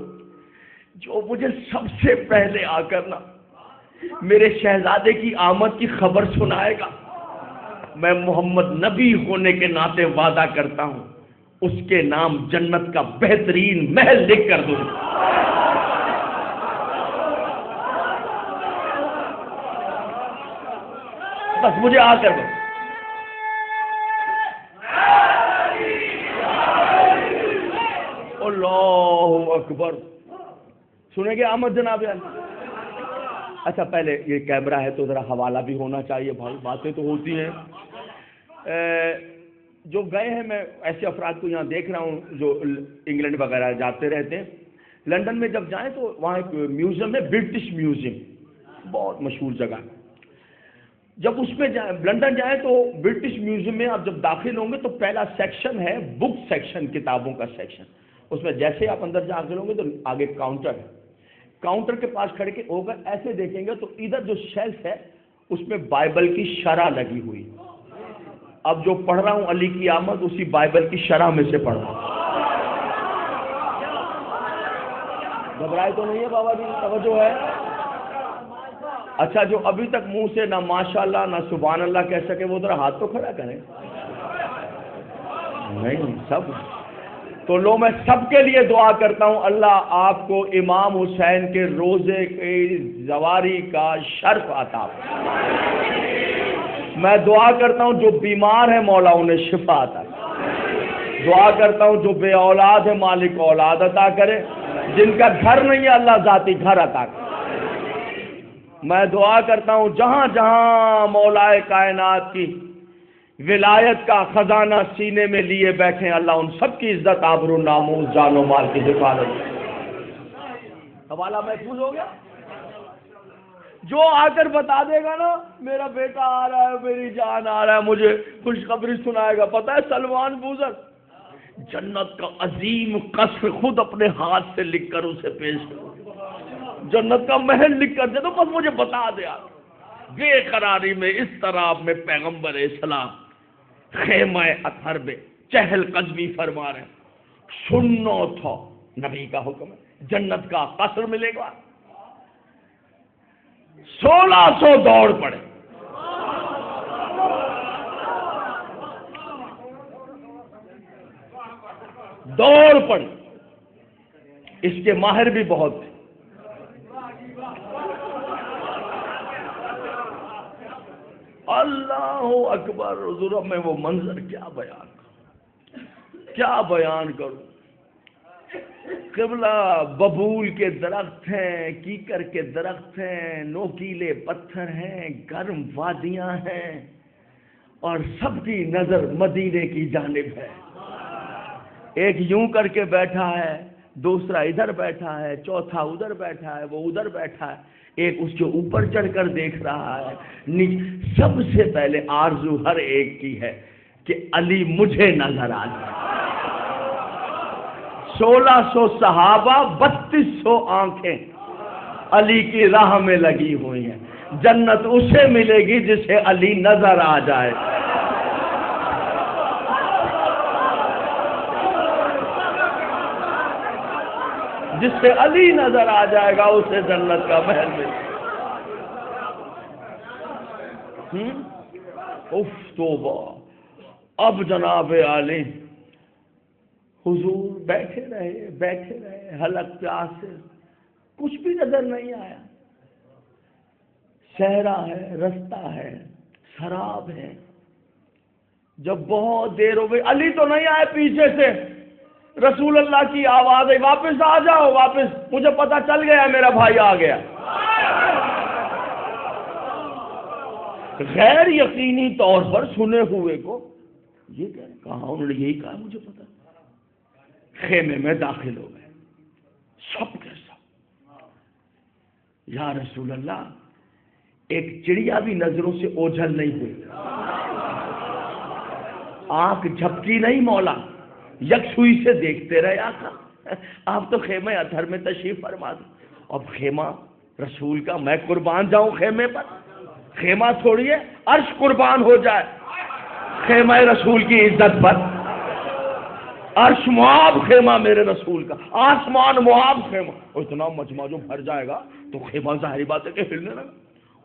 جو مجھے سب سے پہلے آ کر نا میرے شہزادے کی آمد کی خبر سنائے گا، میں محمد نبی ہونے کے ناطے وعدہ کرتا ہوں اس کے نام جنت کا بہترین محل لکھ کر دوں. بس مجھے آ کر دو. اللہ اکبر. سنیں گے آمد جناب؟ اچھا پہلے یہ کیمرہ ہے تو ذرا حوالہ بھی ہونا چاہیے بھائی، باتیں تو ہوتی ہیں. جو گئے ہیں، میں ایسے افراد کو یہاں دیکھ رہا ہوں جو انگلینڈ وغیرہ جاتے رہتے ہیں. لندن میں جب جائیں تو وہاں ایک میوزیم ہے، برٹش میوزیم، بہت مشہور جگہ. جب اس میں جائیں، لندن جائیں تو برٹش میوزیم میں آپ جب داخل ہوں گے تو پہلا سیکشن ہے بک سیکشن، کتابوں کا سیکشن. اس میں جیسے آپ اندر داخل ہوں گے تو آگے کاؤنٹر ہے، کاؤنٹر کے پاس کھڑے کے ہوگا ایسے دیکھیں گے تو ادھر جو شیلف ہے اس میں بائبل کی شرح لگی ہوئی. اب جو پڑھ رہا ہوں علی کی آمد اسی بائبل کی شرح میں سے پڑھ رہا ہوں. گھبرائے تو نہیں ہے بابا جی؟ توجہ ہے. اچھا جو ابھی تک منہ سے نہ ماشاءاللہ نہ سبحان اللہ کہہ سکے وہ ذرا ہاتھ تو کھڑا کریں. نہیں سب تو لو، میں سب کے لیے دعا کرتا ہوں اللہ آپ کو امام حسین کے روزے کی زواری کا شرف عطا فرمائے. میں دعا کرتا ہوں جو بیمار ہے مولا انہیں شفا عطا کرے. دعا کرتا ہوں جو بے اولاد ہے مالک اولاد عطا کرے، جن کا گھر نہیں ہے اللہ ذاتی گھر عطا کرے. میں دعا کرتا ہوں جہاں جہاں مولا کائنات کی ولایت کا خزانہ سینے میں لیے بیٹھے اللہ ان سب کی عزت آبرو ناموس جان و مال کی حفاظت. حوالہ محفوظ ہو گیا. جو آ کر بتا دے گا نا میرا بیٹا آ رہا ہے، میری جان آ رہا ہے، مجھے خوشخبری سنائے گا. پتہ ہے سلمان بوذر جنت کا عظیم قصر خود اپنے ہاتھ سے لکھ کر اسے پیش کرو، جنت کا محل لکھ کر دے. تو بس مجھے بتا دے آپ بے قراری میں اس طرح میں پیغمبر اسلام خیمہ اطہر میں چہل قدمی فرما رہے ہیں. سنو تھا نبی کا حکم ہے، جنت کا قصر ملے گا. 1600 دوڑ پڑے. دوڑ پڑے. اس کے ماہر بھی بہت تھے. اللہ اکبر. حضور میں وہ منظر کیا بیان کروں. قبلہ ببول کے درخت ہیں، کیکر کے درخت ہیں، نوکیلے پتھر ہیں، گرم وادیاں ہیں. اور سب کی نظر مدینے کی جانب ہے. ایک یوں کر کے بیٹھا ہے، دوسرا ادھر بیٹھا ہے، چوتھا ادھر بیٹھا ہے، وہ ادھر بیٹھا ہے، ایک اس کے اوپر چڑھ کر دیکھ رہا ہے. سب سے پہلے آرزو ہر ایک کی ہے کہ علی مجھے نظر آ جائے. 1600 صحابہ، 3200 آنکھیں علی کی راہ میں لگی ہوئی ہیں. جنت اسے ملے گی جسے علی نظر آ جائے. جس سے علی نظر آ جائے گا اسے جنت کا محل ملے گا. اف توبہ. اب جناب عالی حضور بیٹھے رہے حلق پیاس سے، کچھ بھی نظر نہیں آیا. صحرا ہے، رستہ ہے، سراب ہے. جب بہت دیر ہو گئی، علی تو نہیں آئے، پیچھے سے رسول اللہ کی آواز ہے، واپس آ جاؤ، واپس، مجھے پتا چل گیا میرا بھائی آ گیا. غیر یقینی طور پر سنے ہوئے کو یہ کہا، انہوں نے یہی کہا مجھے پتا. خیمے میں داخل ہو گئے سب کے سب. یا رسول اللہ، ایک چڑیا بھی نظروں سے اوجھل نہیں ہوئی، آنکھ جھپکی نہیں مولا، یکسوئی سے دیکھتے رہے. آقا آپ تو خیمہ اطہر میں تشریف فرما دو. اب خیمہ رسول کا، میں قربان جاؤں خیمے پر؟ خیمہ تھوڑی ہے، عرش قربان ہو جائے خیمہ رسول کی عزت پر. عرش معاب خیمہ میرے رسول کا، آسمان معاب خیمہ. اور اتنا مجمع جو بھر جائے گا تو خیمہ ظاہری بات ہے کہ ہلنے لگا.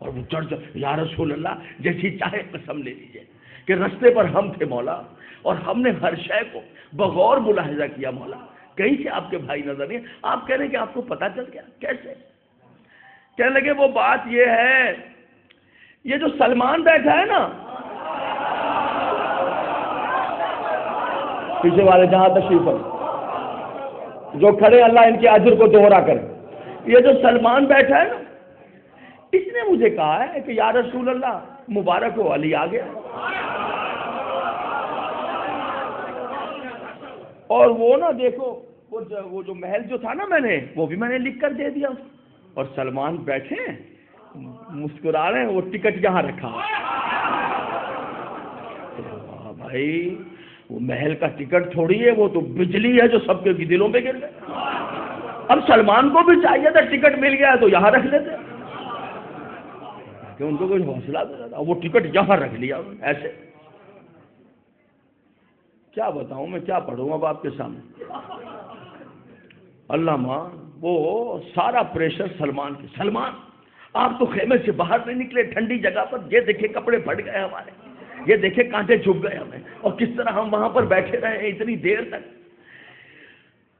اور وہ چڑھ جائے. یا رسول اللہ، جیسی چاہے قسم لے لیجیے کہ رستے پر ہم تھے مولا، اور ہم نے ہر شے کو بغور ملاحظہ کیا مولا، کہیں سے آپ کے بھائی نظر نہیں. آپ کہہ رہے ہیں کہ آپ کو پتہ چل گیا؟ کیسے؟ کہنے لگے وہ بات یہ ہے، یہ جو سلمان بیٹھا ہے نا پیچھے والے، جہاں تشریف ہے، جو کھڑے اللہ ان کے اجر کو دوہرا کرے. یہ جو سلمان بیٹھا ہے نا، اس نے مجھے کہا ہے کہ یا رسول اللہ مبارک ہو، علی آ گیا. اور وہ نا دیکھو، وہ جو محل جو تھا نا وہ بھی میں نے لکھ کر دے دیا. اور سلمان بیٹھے ہیں مسکرا رہے ہیں، وہ ٹکٹ یہاں رکھا. بھائی وہ محل کا ٹکٹ تھوڑی ہے، وہ تو بجلی ہے جو سب کے دلوں پہ گر گئے. اب سلمان کو بھی چاہیے تھا، ٹکٹ مل گیا ہے تو یہاں رکھ لیتے کہ ان کو کوئی حوصلہ دے تھا. وہ ٹکٹ یہاں رکھ لیا ایسے. کیا بتاؤں میں، کیا پڑھوں اب آپ کے سامنے. اللہ ماں، وہ سارا پریشر سلمان کے. سلمان آپ تو خیمے سے باہر نہیں نکلے، ٹھنڈی جگہ پر. یہ دیکھیں کپڑے پھٹ گئے ہمارے، یہ دیکھیں کانٹے چھپ گئے ہمیں، اور کس طرح ہم وہاں پر بیٹھے رہے ہیں اتنی دیر تک.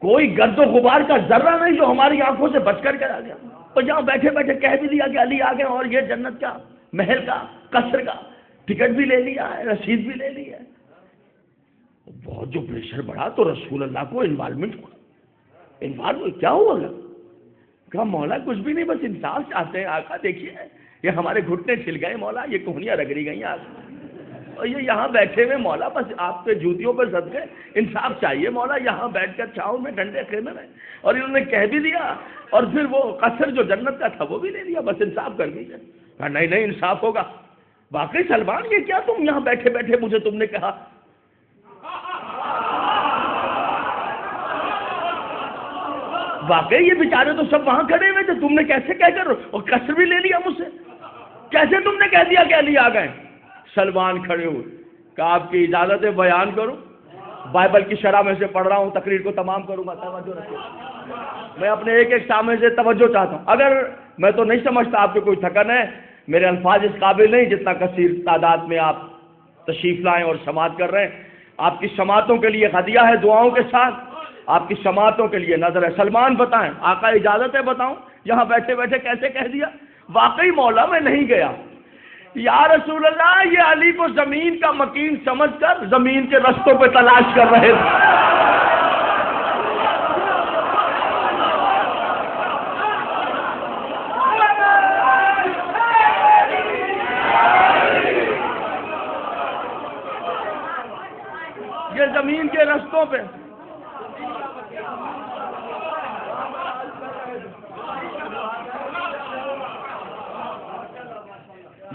کوئی گرد و غبار کا ذرہ نہیں جو ہماری آنکھوں سے بچ کر آ گیا. اور یہاں بیٹھے بیٹھے کہہ بھی دیا کہ علی آ گئے، اور یہ جنت کا، محل کا، قصر کا ٹکٹ بھی لے لیا ہے، رسید بھی لے لی ہے. بہت جو پریشر بڑھا تو رسول اللہ کو انوالومنٹ ہوا. انوالومنٹ کیا ہوا گا؟ کہا مولا کچھ بھی نہیں، بس انصاف چاہتے ہیں. آقا دیکھیے یہ ہمارے گھٹنے چھل گئے مولا، یہ کوہنیاں رگڑی گئی آج، اور یہ یہاں بیٹھے ہوئے مولا بس آپ کے جوتیوں پہ صدقے انصاف چاہیے مولا، یہاں بیٹھ کر چھاؤں میں ٹھنڈے خیمے میں. اور انہوں نے کہہ بھی دیا، اور پھر وہ قصر جو جنت کا تھا وہ بھی لے لیا، بس انصاف کر دیجیے. کہا نہیں انصاف ہوگا. واقعی سلمان یہ کیا تم یہاں بیٹھے بیٹھے مجھے تم نے کہا؟ واقعی یہ بیچارے تو سب وہاں کھڑے ہوئے تھے، تم نے کیسے کہہ کر، اور قصر بھی لے لیا مجھ سے، کیسے تم نے کہہ دیا کہ علی آ گئے؟ سلمان کھڑے ہوئے، کہا آپ کی اجازت ہے بیان کروں؟ بائبل کی شرح میں سے پڑھ رہا ہوں، تقریر کو تمام کروں گا. توجہ رکھیں، میں اپنے ایک ایک سامنے سے توجہ چاہتا ہوں. اگر میں تو نہیں سمجھتا آپ کو کوئی تھکن ہے، میرے الفاظ اس قابل نہیں جتنا کثیر تعداد میں آپ تشریف لائیں اور سماعت کر رہے ہیں. آپ کی سماعتوں کے لیے ہدیہ ہے دعاؤں کے ساتھ، آپ کی سماعتوں کے لیے نظر ہے. سلمان بتائیں، آقا اجازت ہے بتاؤں یہاں بیٹھے بیٹھے کیسے کہہ دیا؟ واقعی مولا میں نہیں گیا. یا رسول اللہ، یہ علی کو زمین کا مکین سمجھ کر زمین کے رستوں پہ تلاش کر رہے تھے.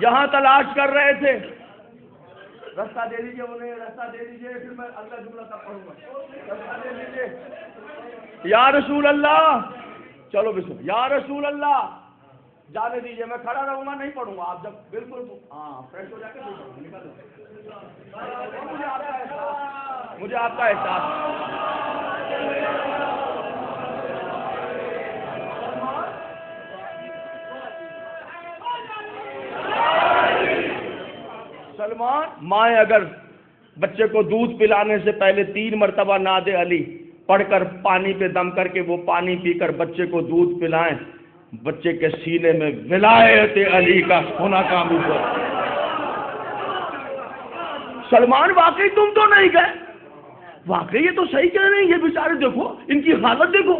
یہاں تلاش کر رہے تھے. رستہ دے دیجیے انہیں, رستہ دے دیجیے, پھر میں اگلا جملہ تک پڑھوں گا. رستہ دے دیجیے. یا رسول اللہ, چلو بسم اللہ. یا رسول اللہ, جانے دیجیے, میں کھڑا رہوں گا, نہیں پڑھوں گا. آپ جب بالکل ہاں فریش ہو جا کے مجھے آپ کا احساس. سلمان, مائیں اگر بچے کو دودھ پلانے سے پہلے 3 مرتبہ ناد علی پڑھ کر پانی پہ دم کر کے وہ پانی پی کر بچے کو دودھ پلائیں, بچے کے سینے میں ولایت علی کا ہونا کام ہوا. سلمان واقعی تم تو نہیں گئے, واقعی یہ تو صحیح کہہ رہے ہیں. یہ بیچارے دیکھو, ان کی حالت دیکھو,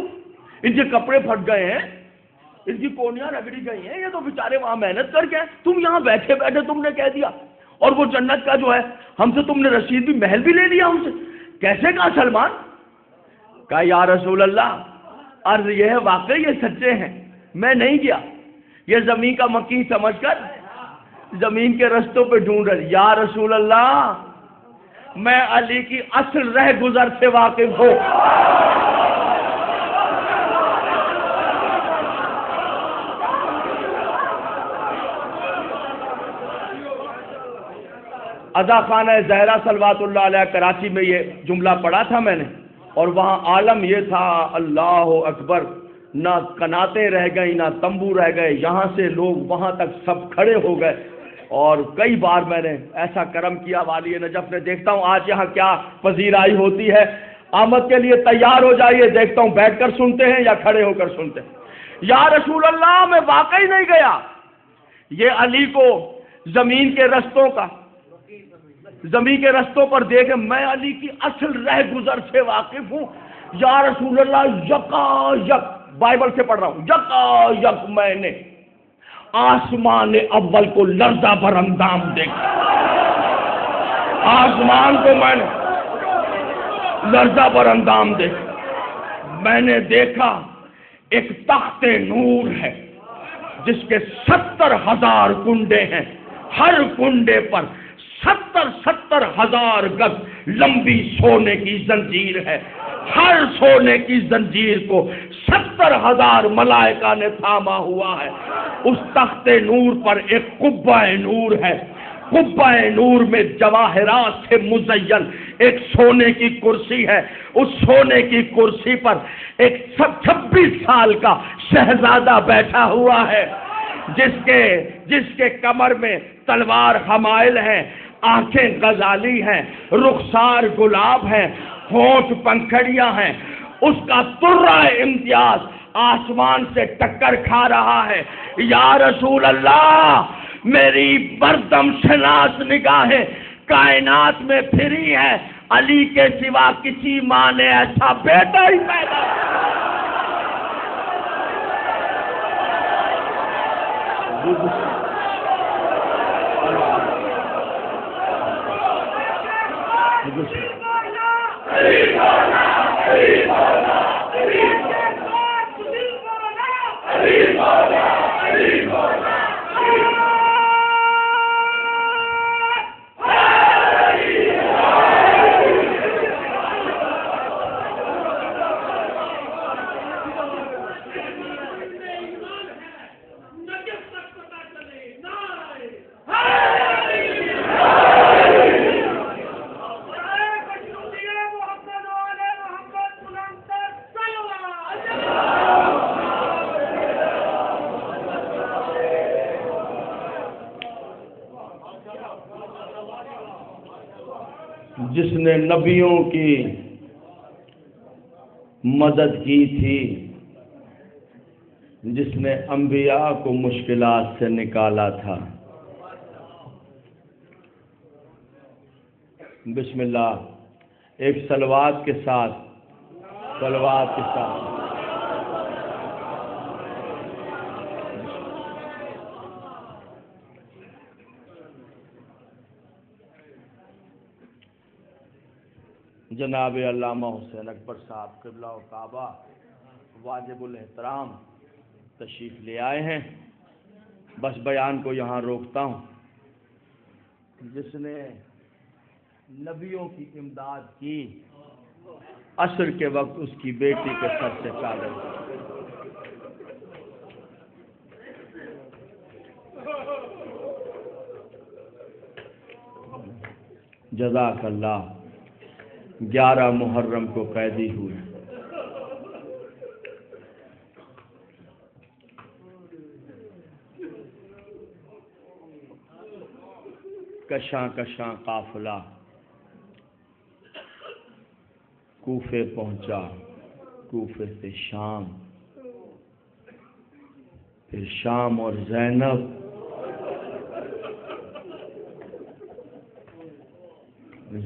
ان کے کپڑے پھٹ گئے ہیں, ان کی کونیاں رگڑی گئی ہیں. یہ تو بیچارے وہاں محنت کر کے, تم یہاں بیٹھے بیٹھے تم نے کہہ دیا. اور وہ جنت کا جو ہے ہم سے تم نے رسید بھی, محل بھی لے لیا ہم سے. کیسے کہا سلمان؟ کہا یا رسول اللہ, عرض یہ ہے واقعی یہ سچے ہیں, میں نہیں گیا. یہ زمین کا مکی سمجھ کر زمین کے رستوں پہ ڈھونڈ رہے. یا رسول اللہ, میں علی کی اصل رہ گزر سے واقف ہوں. ادا خانہ زہرا صلوات اللہ علیہ کراچی میں یہ جملہ پڑھا تھا میں نے, اور وہاں عالم یہ تھا, اللہ اکبر, نہ کناتیں رہ گئی نہ تمبو رہ گئے, یہاں سے لوگ وہاں تک سب کھڑے ہو گئے. اور کئی بار میں نے ایسا کرم کیا والی نجف نے. دیکھتا ہوں آج یہاں کیا پذیرائی ہوتی ہے. آمد کے لیے تیار ہو جائیے, دیکھتا ہوں بیٹھ کر سنتے ہیں یا کھڑے ہو کر سنتے ہیں. یا رسول اللہ, میں واقعی نہیں گیا. یہ علی کو زمین کے رستوں کا, زمین کے رستوں پر دیکھے, میں علی کی اصل رہ گزر سے واقف ہوں. یا رسول اللہ, یکا یک, بائبل سے پڑھ رہا ہوں, یکا یک میں نے آسمان اول کو لرزہ بر اندام دیکھا. آسمان کو میں نے لرزہ بر اندام دیکھا. میں نے دیکھا ایک تخت نور ہے جس کے 70,000 کنڈے ہیں, ہر کنڈے پر 70,000 گز لمبی سونے کی زنجیر ہے. ہر سونے کی زنجیر کو 70,000 ملائکہ نے تھاما ہوا ہے. اس تخت نور پر ایک قبہ نور ہے. قبہ نور میں جواہرات سے مزین ایک سونے کی کرسی ہے. اس سونے کی کرسی پر ایک 26 سال کا شہزادہ بیٹھا ہوا ہے, جس کے کمر میں تلوار حمائل ہے, آنکھیں غزالی ہیں, رخسار گلاب ہیں, ہونٹ پنکھڑیاں ہیں. اس کا ترہ امتیاز آسمان سے ٹکر کھا رہا ہے. یا رسول اللہ, میری بردم شناس نگاہیں کائنات میں پھری ہے, علی کے سوا کسی ماں نے ایسا بیٹا ہی پیدا. جس نے نبیوں کی مدد کی تھی, جس نے انبیاء کو مشکلات سے نکالا تھا. بسم اللہ, ایک صلوات کے ساتھ جناب علامہ حسین اکبر صاحب قبلہ و کعبہ واجب الاحترام تشریف لے آئے ہیں. بس بیان کو یہاں روکتا ہوں. جس نے نبیوں کی امداد کی، عصر کے وقت اس کی بیٹی کے سر سے چادر. جزاک اللہ. 11 محرم کو قیدی ہوئے. کشاں کشاں قافلہ کوفے پہنچا، کوفے سے شام، پھر شام اور زینب،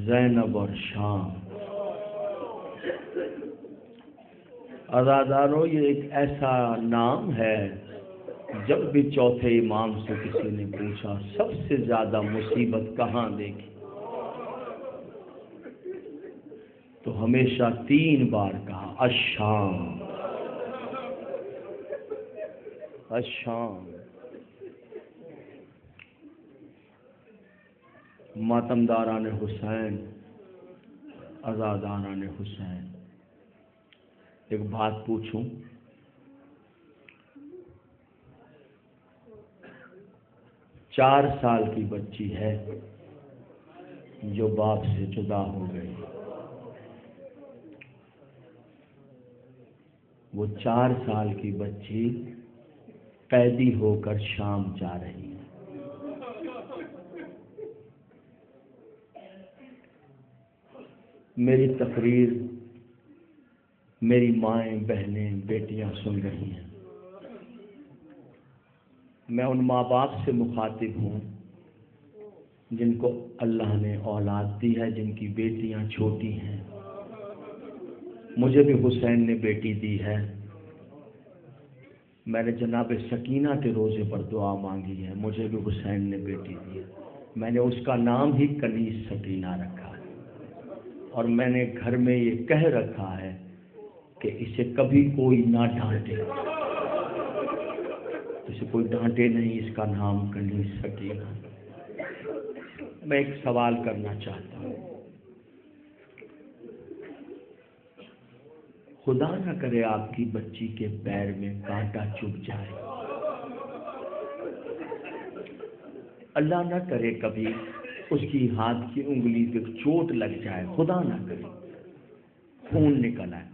زینب اور شام. عزادارو، یہ ایک ایسا نام ہے، جب بھی چوتھے امام سے کسی نے پوچھا سب سے زیادہ مصیبت کہاں دیکھی تو ہمیشہ 3 بار کہا الشام، الشام. ماتمداران حسین، عزاداران حسین، ایک بات پوچھوں؟ 4 سال کی بچی ہے جو باپ سے جدا ہو گئی. وہ 4 سال کی بچی قیدی ہو کر شام جا رہی ہے. میری تقریر میری مائیں، بہنیں، بیٹیاں سن رہی ہیں. میں ان ماں باپ سے مخاطب ہوں جن کو اللہ نے اولاد دی ہے، جن کی بیٹیاں چھوٹی ہیں. مجھے بھی حسین نے بیٹی دی ہے. میں نے جناب سکینہ کے روزے پر دعا مانگی ہے. مجھے بھی حسین نے بیٹی دی ہے. میں نے اس کا نام ہی کنیز سکینہ رکھا ہے، اور میں نے گھر میں یہ کہہ رکھا ہے کہ اسے کبھی کوئی نہ ڈانٹے، اسے کوئی ڈانٹے نہیں. اس کا نام کنیز سکینہ. میں ایک سوال کرنا چاہتا ہوں. خدا نہ کرے آپ کی بچی کے پیر میں کانٹا چبھ جائے، اللہ نہ کرے کبھی اس کی ہاتھ کی انگلی پہ چوٹ لگ جائے، خدا نہ کرے خون نکل آئے.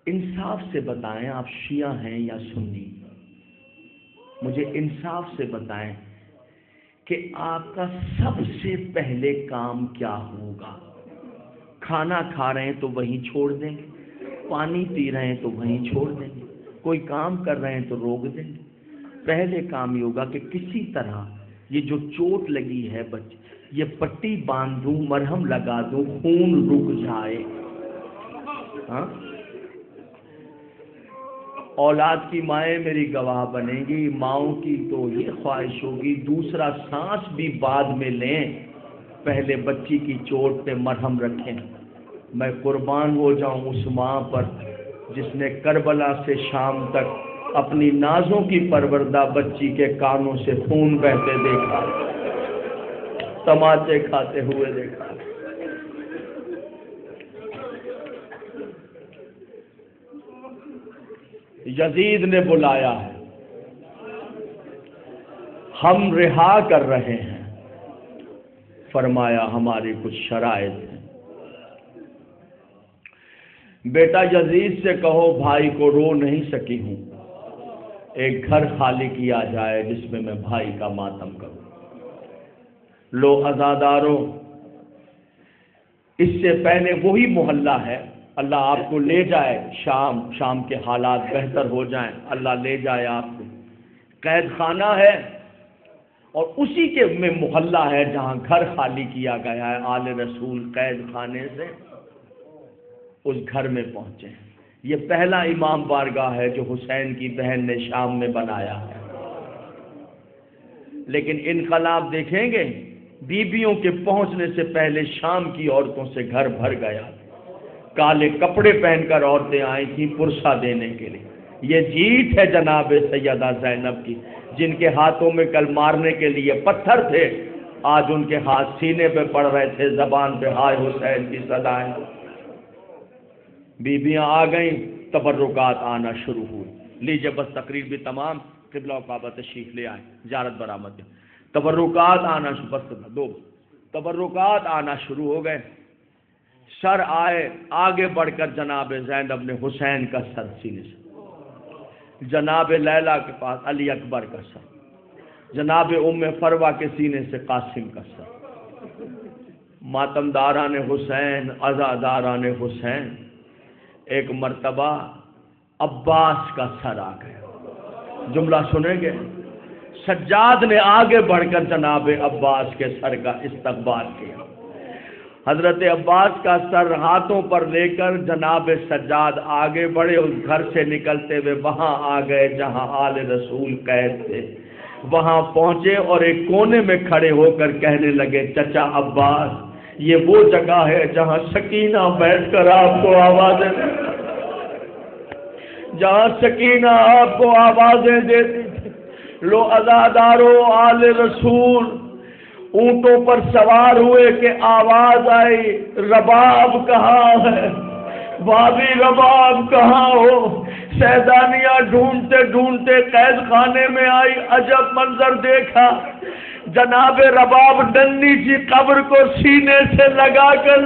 انصاف سے بتائیں، آپ شیعہ ہیں یا سنی؟ مجھے انصاف سے بتائیں کہ آپ کا سب سے پہلے کام کیا ہوگا؟ کھانا کھا رہے ہیں تو وہیں چھوڑ دیں گے، پانی پی رہے ہیں تو وہیں چھوڑ دیں گے، کوئی کام کر رہے ہیں تو روک دیں گے. پہلے کام یہ ہوگا کہ کسی طرح یہ جو چوٹ لگی ہے بچے، یہ پٹی باندھ دوں، مرہم لگا دوں، خون رک جائے. ہاں، اولاد کی مائیں میری گواہ بنیں گی. ماؤں کی تو یہ خواہش ہوگی دوسرا سانس بھی بعد میں لیں، پہلے بچی کی چوٹ پہ مرہم رکھیں. میں قربان ہو جاؤں اس ماں پر جس نے کربلا سے شام تک اپنی نازوں کی پروردہ بچی کے کانوں سے خون بہتے دیکھا، تماچے کھاتے ہوئے دیکھا. یزید نے بلایا ہے، ہم رہا کر رہے ہیں. فرمایا ہماری کچھ شرائط ہیں. بیٹا یزید سے کہو بھائی کو رو نہیں سکی ہوں، ایک گھر خالی کیا جائے جس میں بھائی کا ماتم کروں. لو عزادارو، اس سے پہلے وہی محلہ ہے، اللہ آپ کو لے جائے شام کے حالات بہتر ہو جائیں، اللہ لے جائے آپ کو. قید خانہ ہے اور اسی کے میں محلہ ہے جہاں گھر خالی کیا گیا ہے. آل رسول قید خانے سے اس گھر میں پہنچے. یہ پہلا امام بارگاہ ہے جو حسین کی بہن نے شام میں بنایا ہے. لیکن انقلاب دیکھیں گے، بیویوں کے پہنچنے سے پہلے شام کی عورتوں سے گھر بھر گیا. کالے کپڑے پہن کر عورتیں آئی تھیں پرسہ دینے کے لیے. یہ جیت ہے جناب سیدہ زینب کی جن کے ہاتھوں میں کل مارنے کے لیے پتھر تھے، آج ان کے ہاتھ سینے پہ پڑ رہے تھے، زبان پہ ہائے حسین کی صدائیں۔ بیویاں آ گئیں، تبرکات آنا شروع ہوئی۔ لیجیے بس تقریر بھی تمام، قبلہ و کعبہ تشریف لے آئے، زیارت برآمد۔ تبرکات آنا تبرکات آنا شروع ہو گئے۔ سر آئے، آگے بڑھ کر جناب زینب نے حسین کا سر سینے سے، جناب لیلا کے پاس علی اکبر کا سر، جناب ام فروہ کے سینے سے قاسم کا سر۔ ماتمداران حسین، عزاداران حسین، ایک مرتبہ عباس کا سر آ گیا۔ جملہ سنیں گے؟ سجاد نے آگے بڑھ کر جناب عباس کے سر کا استقبال کیا۔ حضرت عباس کا سر ہاتھوں پر لے کر جناب سجاد آگے بڑھے، اس گھر سے نکلتے ہوئے وہاں آ گئے جہاں آل رسول قید تھے۔ وہاں پہنچے اور ایک کونے میں کھڑے ہو کر کہنے لگے، چچا عباس، یہ وہ جگہ ہے جہاں سکینہ بیٹھ کر آپ کو آوازیں جہاں سکینہ آپ کو آوازیں دیتی تھی۔ لو عزادارو آل رسول اونٹوں پر سوار ہوئے کہ آواز آئی، رباب کہاں ہے، بابی رباب کہاں ہو؟ سیدانیاں ڈھونڈتے ڈھونڈتے قید خانے میں آئی، عجب منظر دیکھا، جناب رباب ننھی سی قبر کو سینے سے لگا کر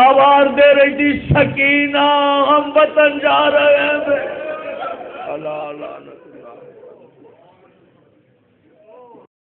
آواز دے رہی تھی، سکینہ ہم وطن جا رہے ہیں۔ اللہ اللہ